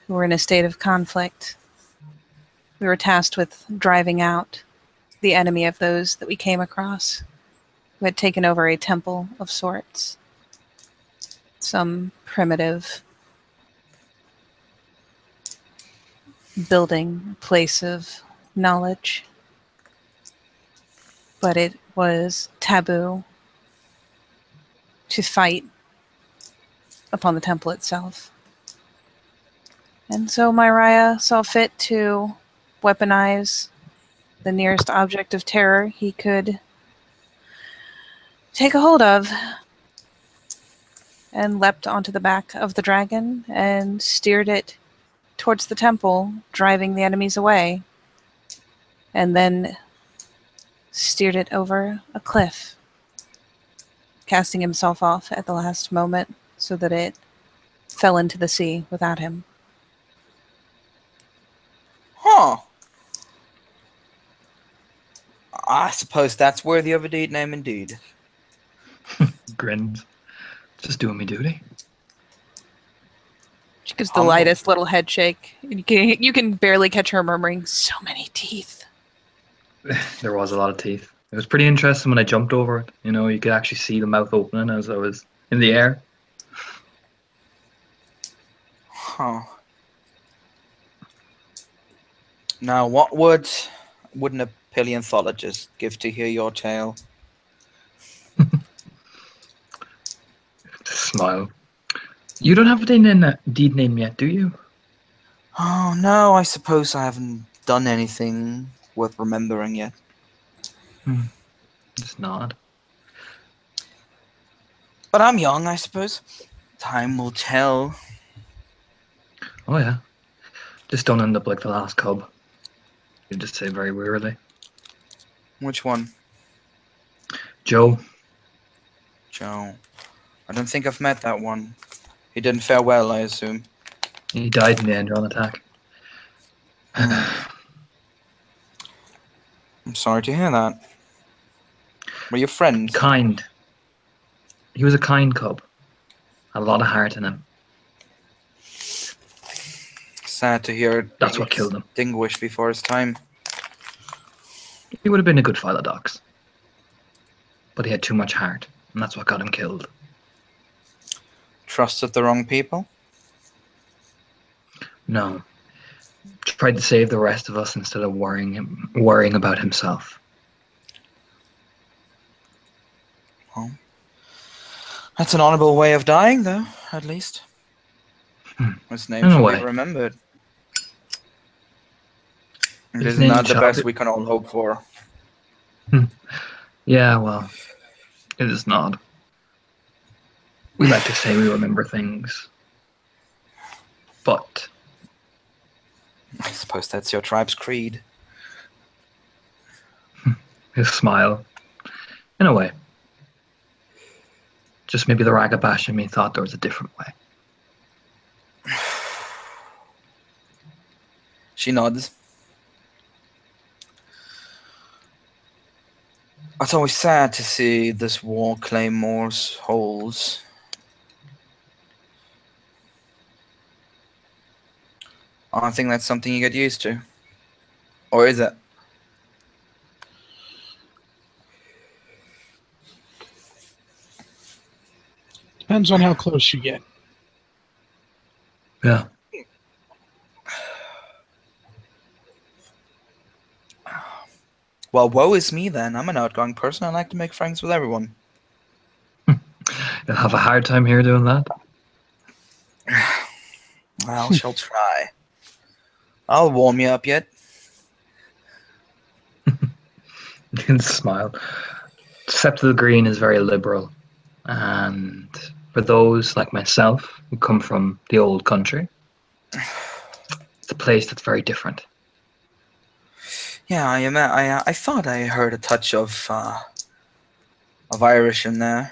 who were in a state of conflict. We were tasked with driving out the enemy of those that we came across, who had taken over a temple of sorts. Some primitive building, place of knowledge. But it was taboo to fight upon the temple itself. And so Myriah saw fit to weaponize the nearest object of terror he could take a hold of, and leapt onto the back of the dragon and steered it towards the temple, driving the enemies away, and then steered it over a cliff, casting himself off at the last moment so that it fell into the sea without him. Huh. I suppose that's worthy of a deed name indeed. Grins. Just doing me duty. She gives the lightest little head shake. You can barely catch her murmuring, "So many teeth." There was a lot of teeth. It was pretty interesting when I jumped over it. You know, you could actually see the mouth opening as I was in the air. Huh. Now, what wouldn't a paleontologist give to hear your tale? Smile. You don't have a deed name yet, do you? Oh, no, I suppose I haven't done anything worth remembering yet. Just nod. But I'm young, I suppose. Time will tell. Oh, yeah. Just don't end up like the last cub. You just say very wearily. Which one? Joe. Joe. I don't think I've met that one. He didn't fare well, I assume. He died in the end-on attack. I'm sorry to hear that. Were you friends? Kind. He was a kind cub. Had a lot of heart in him. Sad to hear it. That's what killed him. Extinguished before his time. He would have been a good file of dogs. But he had too much heart, and that's what got him killed. Trusted the wrong people? No. Tried to save the rest of us instead of worrying about himself. Well, that's an honorable way of dying, though, at least. His name shall be remembered. It is not the best we can all hope for. Yeah, well, it is not. We like to say we remember things. But I suppose that's your tribe's creed. his smile. In a way. Just maybe the Ragabash in me thought there was a different way. She nods. It's always sad to see this war claim more holes. I think that's something you get used to. Or is it? Depends on how close you get. Yeah. Well, woe is me then. I'm an outgoing person. I like to make friends with everyone. You'll have a hard time here doing that. I shall try. I'll warm you up yet. You can smile. Sept of the Green is very liberal. And for those like myself who come from the old country, it's a place that's very different. Yeah, I thought I heard a touch of Irish in there.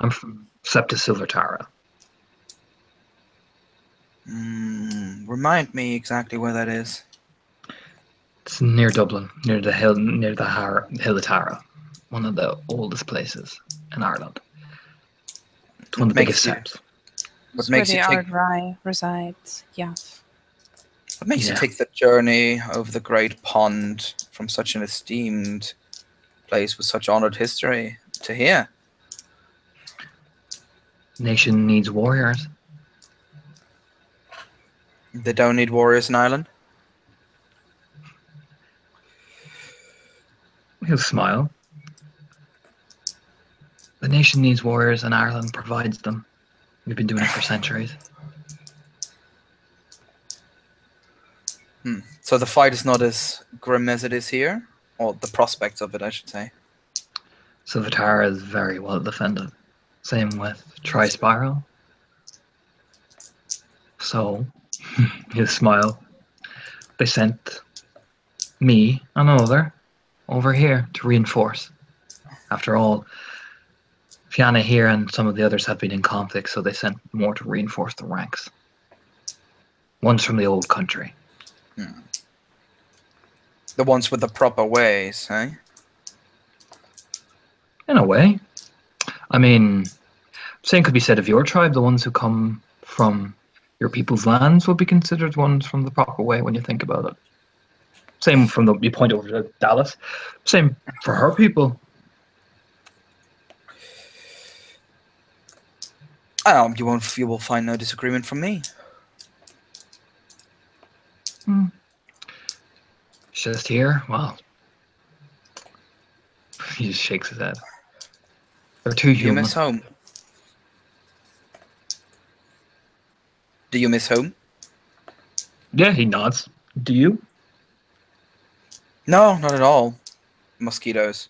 I'm from Septa Silver Tara. Remind me exactly where that is. It's near Dublin, near the Hill of Tara, one of the oldest places in Ireland. It's one of the biggest septs. What That's where makes the you take? Ardrai resides. Yeah. What makes you Yeah. take the journey over the Great Pond from such an esteemed place with such honored history to here? Nation needs warriors. They don't need warriors in Ireland. He'll smile. The nation needs warriors, and Ireland provides them. We've been doing it for centuries. So the fight is not as grim as it is here, or the prospects of it, I should say. Silver Tara is very well defended. Same with Tri-Spiral. So, he'll smile. They sent me and another over here to reinforce. After all, Fianna here and some of the others have been in conflict, so they sent more to reinforce the ranks. One's from the old country. The ones with the proper ways, eh? In a way. I mean, same could be said of your tribe. The ones who come from your people's lands will be considered ones from the proper way when you think about it. Same from you point over to Dallas. Same for her people. You will find no disagreement from me. Just here? Well, he just shakes his head. They're too Do you human. miss home? Do you miss home? Yeah, he nods. Do you? No, not at all. Mosquitoes.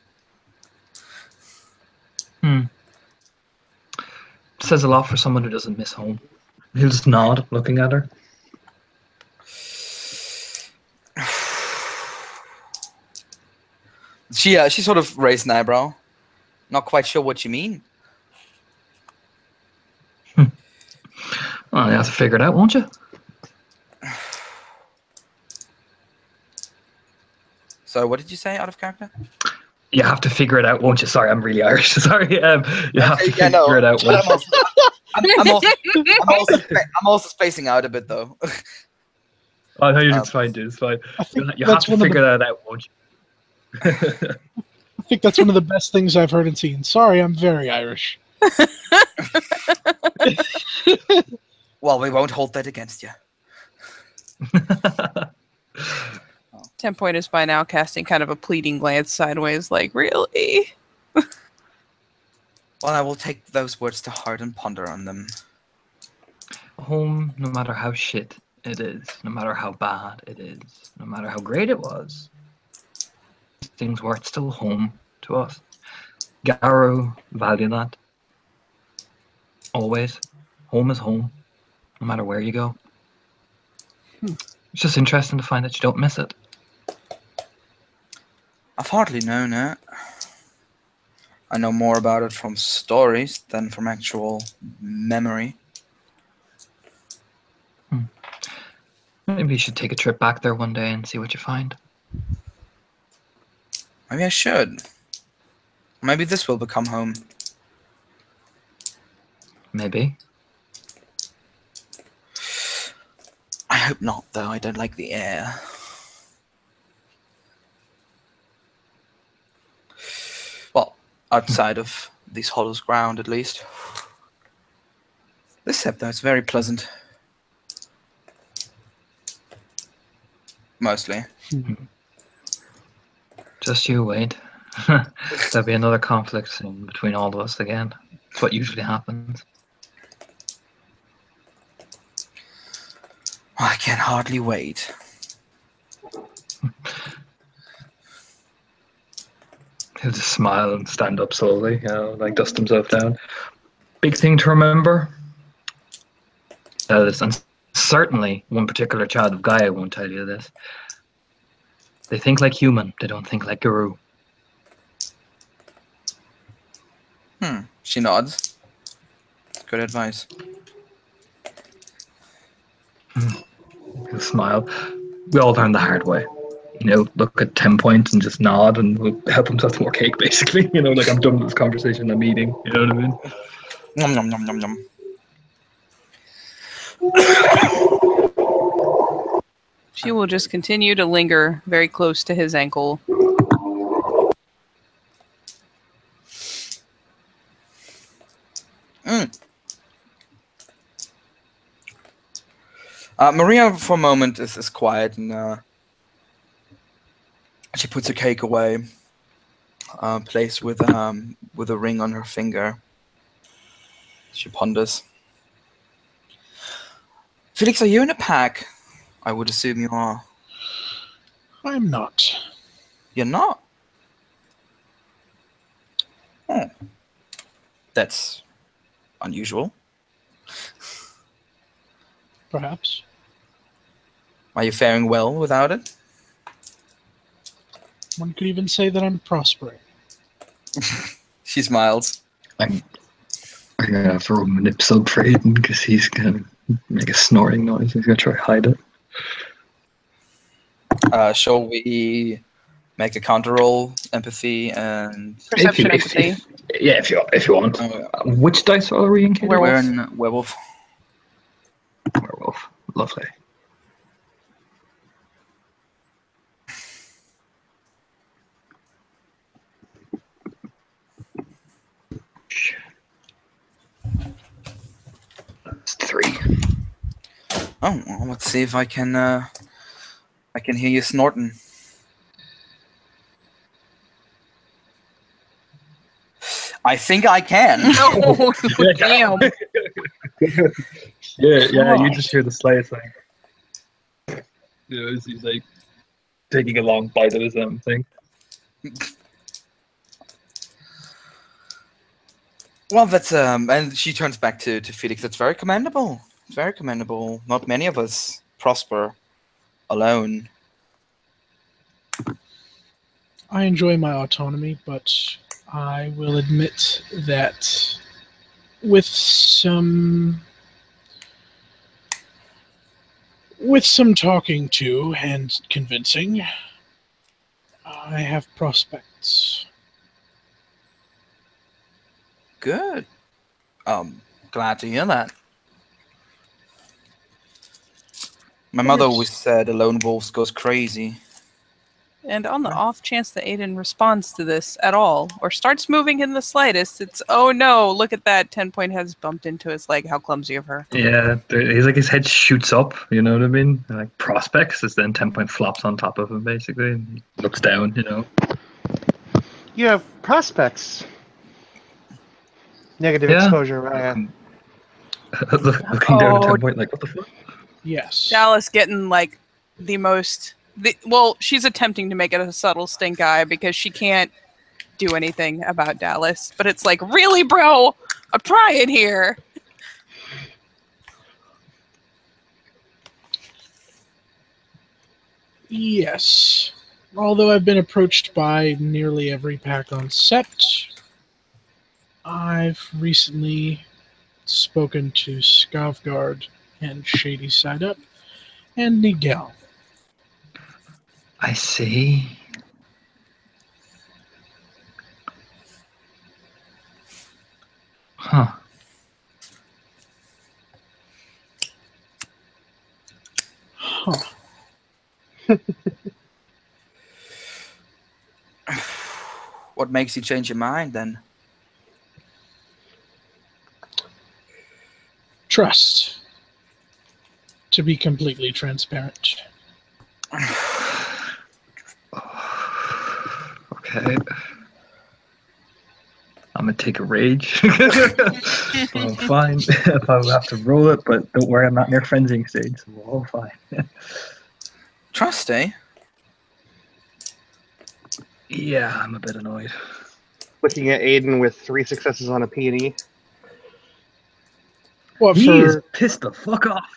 Says a lot for someone who doesn't miss home. He'll just nod, looking at her. She sort of raised an eyebrow. Not quite sure what you mean. Well, you have to figure it out, won't you? So what did you say out of character? You have to figure it out, won't you? Sorry, I'm really Irish. Sorry. You have to Yeah, no, figure it out. but Won't you? I'm also spacing out a bit though. Oh, no, it's fine, dude. It's fine. I think You have that's to one of figure the, that out, won't you? I think that's one of the best things I've heard and seen. Sorry, I'm very Irish. Well, we won't hold that against you. 10 Point is by now casting kind of a pleading glance sideways, like, really? Well, I will take those words to heart and ponder on them. Home, no matter how shit it is, no matter how bad it is, no matter how great it was, things were still home to us. Garrow value that. Always. Home is home, no matter where you go. It's just interesting to find that you don't miss it. I've hardly known it. I know more about it from stories than from actual memory. Maybe you should take a trip back there one day and see what you find. Maybe I should. Maybe this will become home. Maybe. I hope not, though. I don't like the air. Well, outside of these hollows ground, at least. This sept, though, is very pleasant. Mostly. Just you wait. There'll be another conflict in between all of us again. It's what usually happens. I can hardly wait. He'll just smile and stand up slowly, like dust himself down. Big thing to remember. And certainly one particular child of Gaia won't tell you this. They think like human, they don't think like guru. She nods. Good advice. He'll smile. We all learn the hard way. Look at 10 points and just nod and we'll help himself to more cake, basically. Like I'm done with this conversation, I'm eating. You know what I mean? Nom nom nom nom nom. She will just continue to linger very close to his ankle. Maria, for a moment, is quiet and she puts her cake away, placed with a ring on her finger. She ponders. Felix, are you in a pack? I would assume you are. I'm not. You're not? Oh. That's unusual. Perhaps. Are you faring well without it? One could even say that I'm prospering. She smiles. I'm gonna throw him an episode for Aiden because he's gonna make a snoring noise. He's gonna try to hide it. Shall we make a counter roll, empathy, and Perception, empathy. If you want. Which dice are we in? Werewolf. we're in werewolf. Werewolf. Lovely. That's 3. Oh, well, let's see if I can hear you snorting. I think I can. Oh, damn. Yeah, you just hear the slightest thing. He's like taking a long bite of his thing. Well, that's and she turns back to Felix. That's very commendable. Very commendable. Not many of us prosper alone. I enjoy my autonomy, but I will admit that with some talking to and convincing, I have prospects. Good. Glad to hear that. My mother always said a lone wolf goes crazy. And on the off chance that Aiden responds to this at all, or starts moving in the slightest, it's, oh no, look at that, 10-point has bumped into his leg, how clumsy of her. Yeah, he's like his head shoots up, you know what I mean? And like prospects, is then 10-point flops on top of him basically, and he looks down, You have prospects. Negative Yeah. exposure, right? Looking down at 10-point, like, what the fuck? Yes. Dallas getting like well, she's attempting to make it a subtle stink eye because she can't do anything about Dallas. But it's like, really, bro? I'm trying here. Yes. Although I've been approached by nearly every pack on Sept, I've recently spoken to Skavgard and Shady Side Up and Nigel. I see. Huh. Huh. What makes you change your mind then? Trust. To be completely transparent. Okay. I'm gonna take a rage. But I'm fine if I have to roll it, but don't worry, I'm not near frenzying stage, so we're all fine. Trust, eh? Yeah, I'm a bit annoyed. Looking at Aiden with 3 successes on a P&E. What He is for? pissed the fuck off.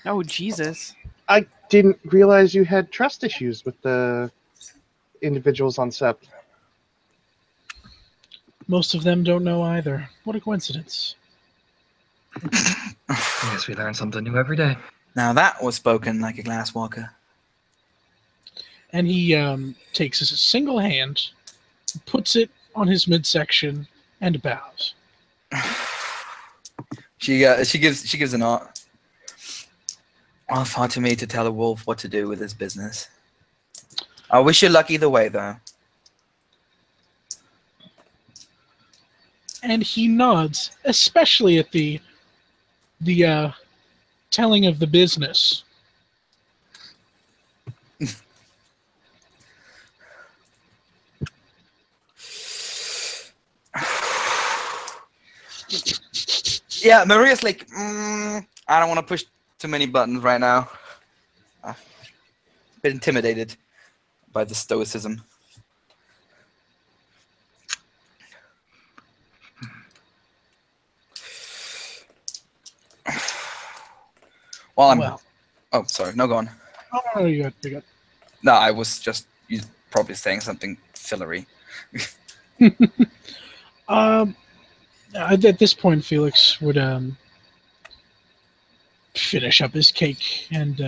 Oh, Jesus. I didn't realize you had trust issues with the individuals on Sept. Most of them don't know either. What a coincidence. I guess we learn something new every day. Now that was spoken like a glasswalker. And he takes his single hand, puts it on his midsection, and bows. She gives a nod. Well, far to me to tell a wolf what to do with his business. I wish you luck either way, though. And he nods, especially at the telling of the business. Yeah, Maria's like, I don't want to push too many buttons right now. A bit intimidated by the stoicism. Well. Oh, sorry. No, go on. Oh, you got. No, I was just you probably saying something fillery. At this point, Felix would finish up his cake and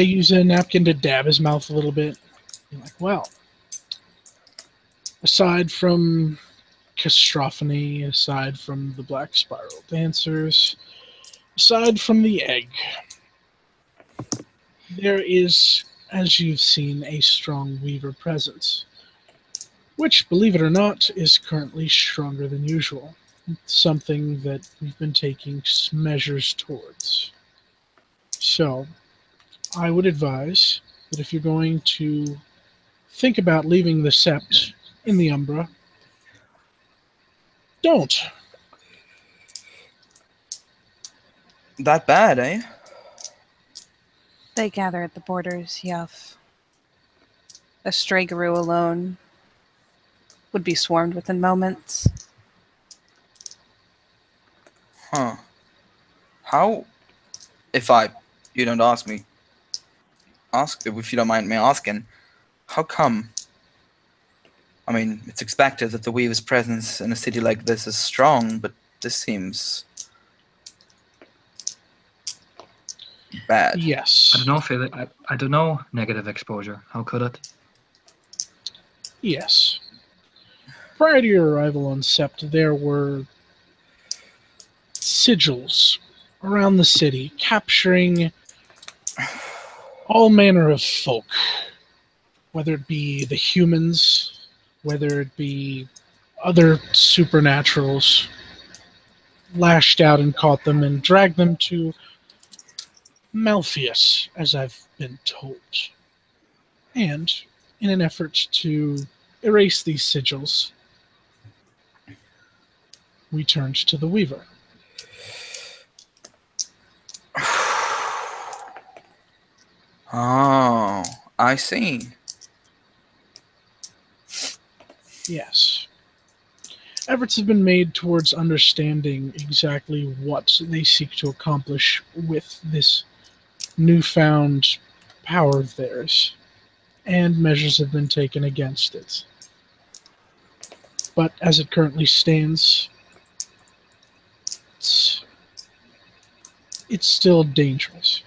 use a napkin to dab his mouth a little bit. Be like, well, aside from Castrophony, aside from the Black Spiral Dancers, aside from the egg, there is, as you've seen, a strong Weaver presence, which, believe it or not, is currently stronger than usual. Something that we've been taking measures towards. So, I would advise that if you're going to think about leaving the Sept in the Umbra, don't. That bad, eh? They gather at the borders, Yuff. A stray guru alone would be swarmed within moments. Huh. How? If you don't ask me, if you don't mind me asking, how come? I mean, it's expected that the Weaver's presence in a city like this is strong, but this seems bad. Yes. I don't know, Felix. I don't know negative exposure. How could it? Yes. Prior to your arrival on Sept, there were sigils around the city capturing all manner of folk, whether it be the humans, whether it be other supernaturals, lashed out and caught them and dragged them to Malpheus, as I've been told. And in an effort to erase these sigils, we turned to the Weaver. Oh, I see. Yes. Efforts have been made towards understanding exactly what they seek to accomplish with this newfound power of theirs, and measures have been taken against it. But as it currently stands, it's still dangerous.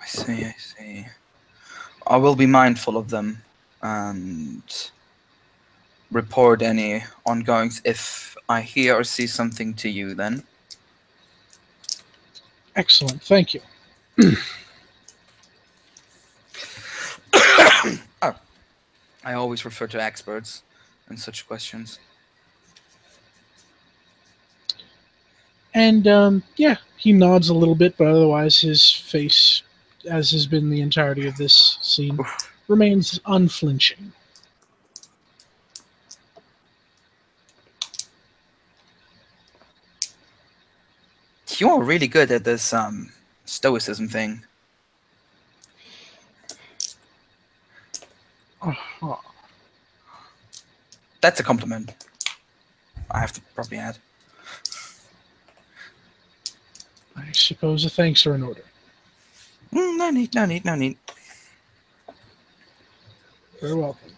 I see. I will be mindful of them and report any ongoings if I hear or see something to you then. Excellent, thank you. Oh, I always refer to experts in such questions. And yeah, he nods a little bit, but otherwise his face as has been the entirety of this scene, remains unflinching. You're really good at this stoicism thing. Uh-huh. That's a compliment. I have to probably add. I suppose a thanks are in order. No need, no need, no need. Very welcome.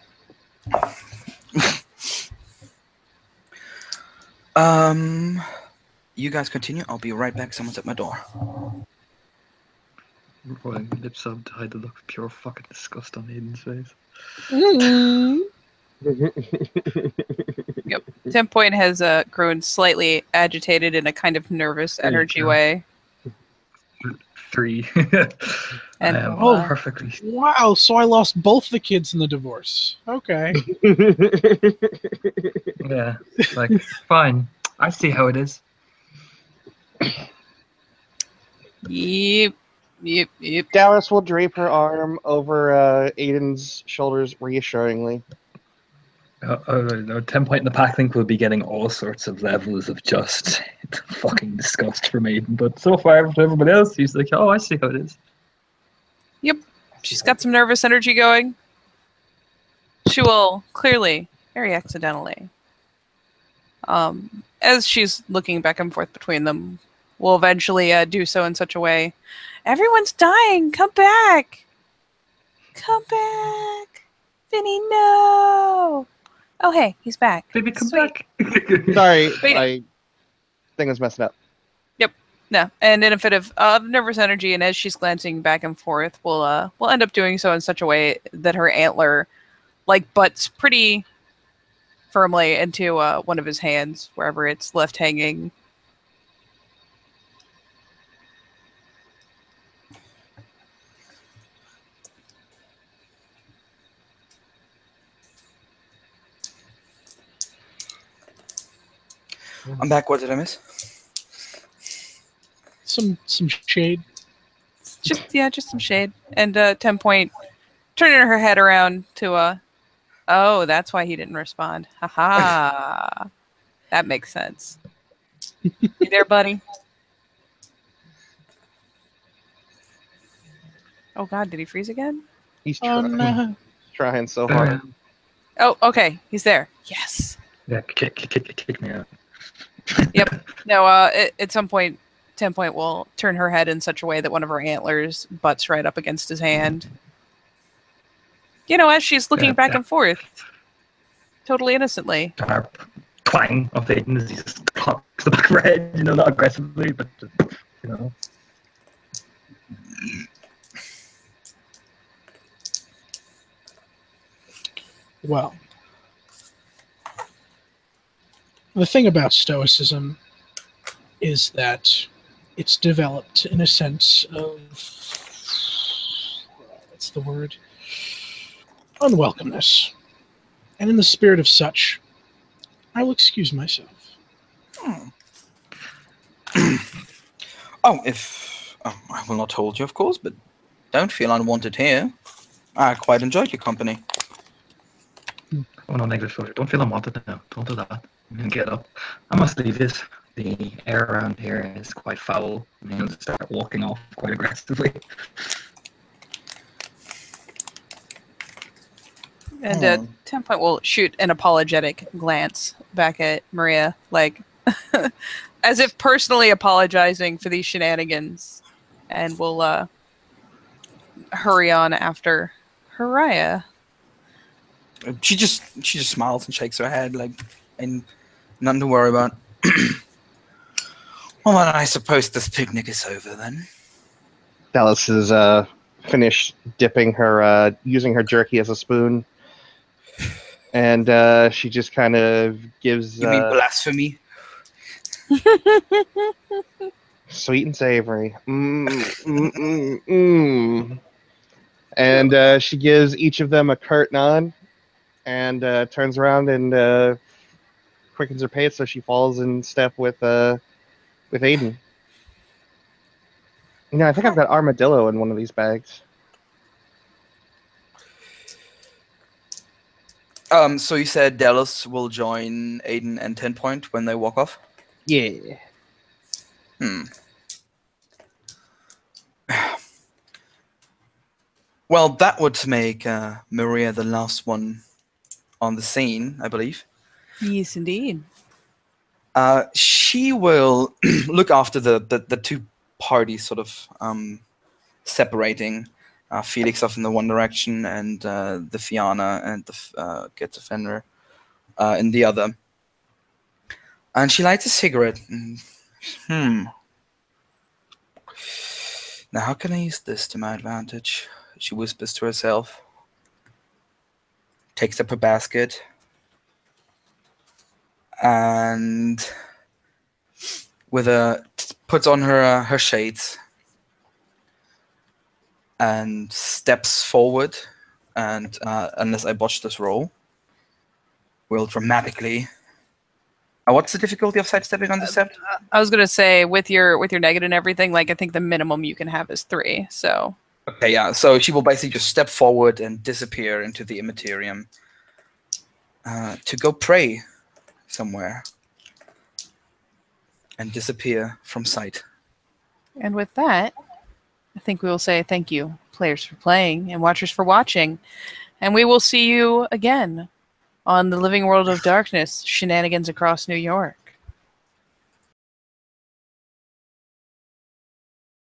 You guys continue. I'll be right back. Someone's at my door. Rolling my lips up to hide the look of pure fucking disgust on Aiden's face. Yep. 10 Point has grown slightly agitated in a kind of nervous There you energy go. way. 3. And I am Oh. perfectly. Wow, so I lost both the kids in the divorce. Okay. Yeah, it's like, fine. I see how it is. Yep. Dallas will drape her arm over Aiden's shoulders reassuringly. No, 10 Point in the pack link will be getting all sorts of levels of just fucking disgust from Aiden. But so far, for everybody else, he's like, oh, I see how it is. Yep. She's got some nervous energy going. She will clearly, very accidentally, as she's looking back and forth between them, will eventually do so in such a way. Everyone's dying. Come back. Come back. Vinny, no. Oh, hey, he's back. Baby, come Sweet. back. Sorry, Wait. my thing was messing up. No, and in a fit of nervous energy, and as she's glancing back and forth, we'll end up doing so in such a way that her antler, butts pretty firmly into one of his hands, wherever it's left hanging. I'm back. What did I miss? Some shade. Just some shade. And 10 Point turning her head around to oh, that's why he didn't respond. Haha. That makes sense. You there, buddy? Oh God, did he freeze again? He's Oh trying, no. trying so hard. Oh, okay, he's there. Yes. Yeah, kick me out. Yep. No, at some point, 10 Point will turn her head in such a way that one of her antlers butts right up against his hand. As she's looking back and forth, totally innocently. Sharp twang of Aiden as he just clocks the back of her head, not aggressively, but just. Well, the thing about Stoicism is that it's developed in a sense of, what's the word? Unwelcomeness. And in the spirit of such, I will excuse myself. I will not hold you, of course, but don't feel unwanted here. I quite enjoyed your company. Oh no, negative social. Don't feel unwanted now. Don't do that. I'm gonna get up. I must leave this. The air around here is quite foul. I'm gonna start walking off quite aggressively. And 10 Point will shoot an apologetic glance back at Maria, as if personally apologizing for these shenanigans, and will hurry on after Haraya. She just smiles and shakes her head, and nothing to worry about. Well, I suppose this picnic is over then. Dallas is finished dipping her, using her jerky as a spoon, and she just kind of gives. You mean blasphemy? Sweet and savory. And she gives each of them a curt nod, and turns around and quickens her pace so she falls in step with Aiden. I think I've got armadillo in one of these bags. So you said Dallas will join Aiden and 10 Point when they walk off? Yeah. Well, that would make Maria the last one on the scene, I believe. Yes, indeed. She will look after the two parties sort of separating. Felix off in the one direction and the Fianna and the Get Defender in the other. And she lights a cigarette. Now, how can I use this to my advantage? She whispers to herself. Takes up her basket. And puts on her shades. And steps forward. And unless I botch this roll, will dramatically... what's the difficulty of sidestepping on the step? I was gonna say with your negative and everything, like I think the minimum you can have is 3. So okay, yeah. So she will basically just step forward and disappear into the immaterium to go pray somewhere and disappear from sight. and with that, I think we will say thank you, players, for playing and watchers for watching, and we will see you again on the Living World of Darkness: Shenanigans Across New York.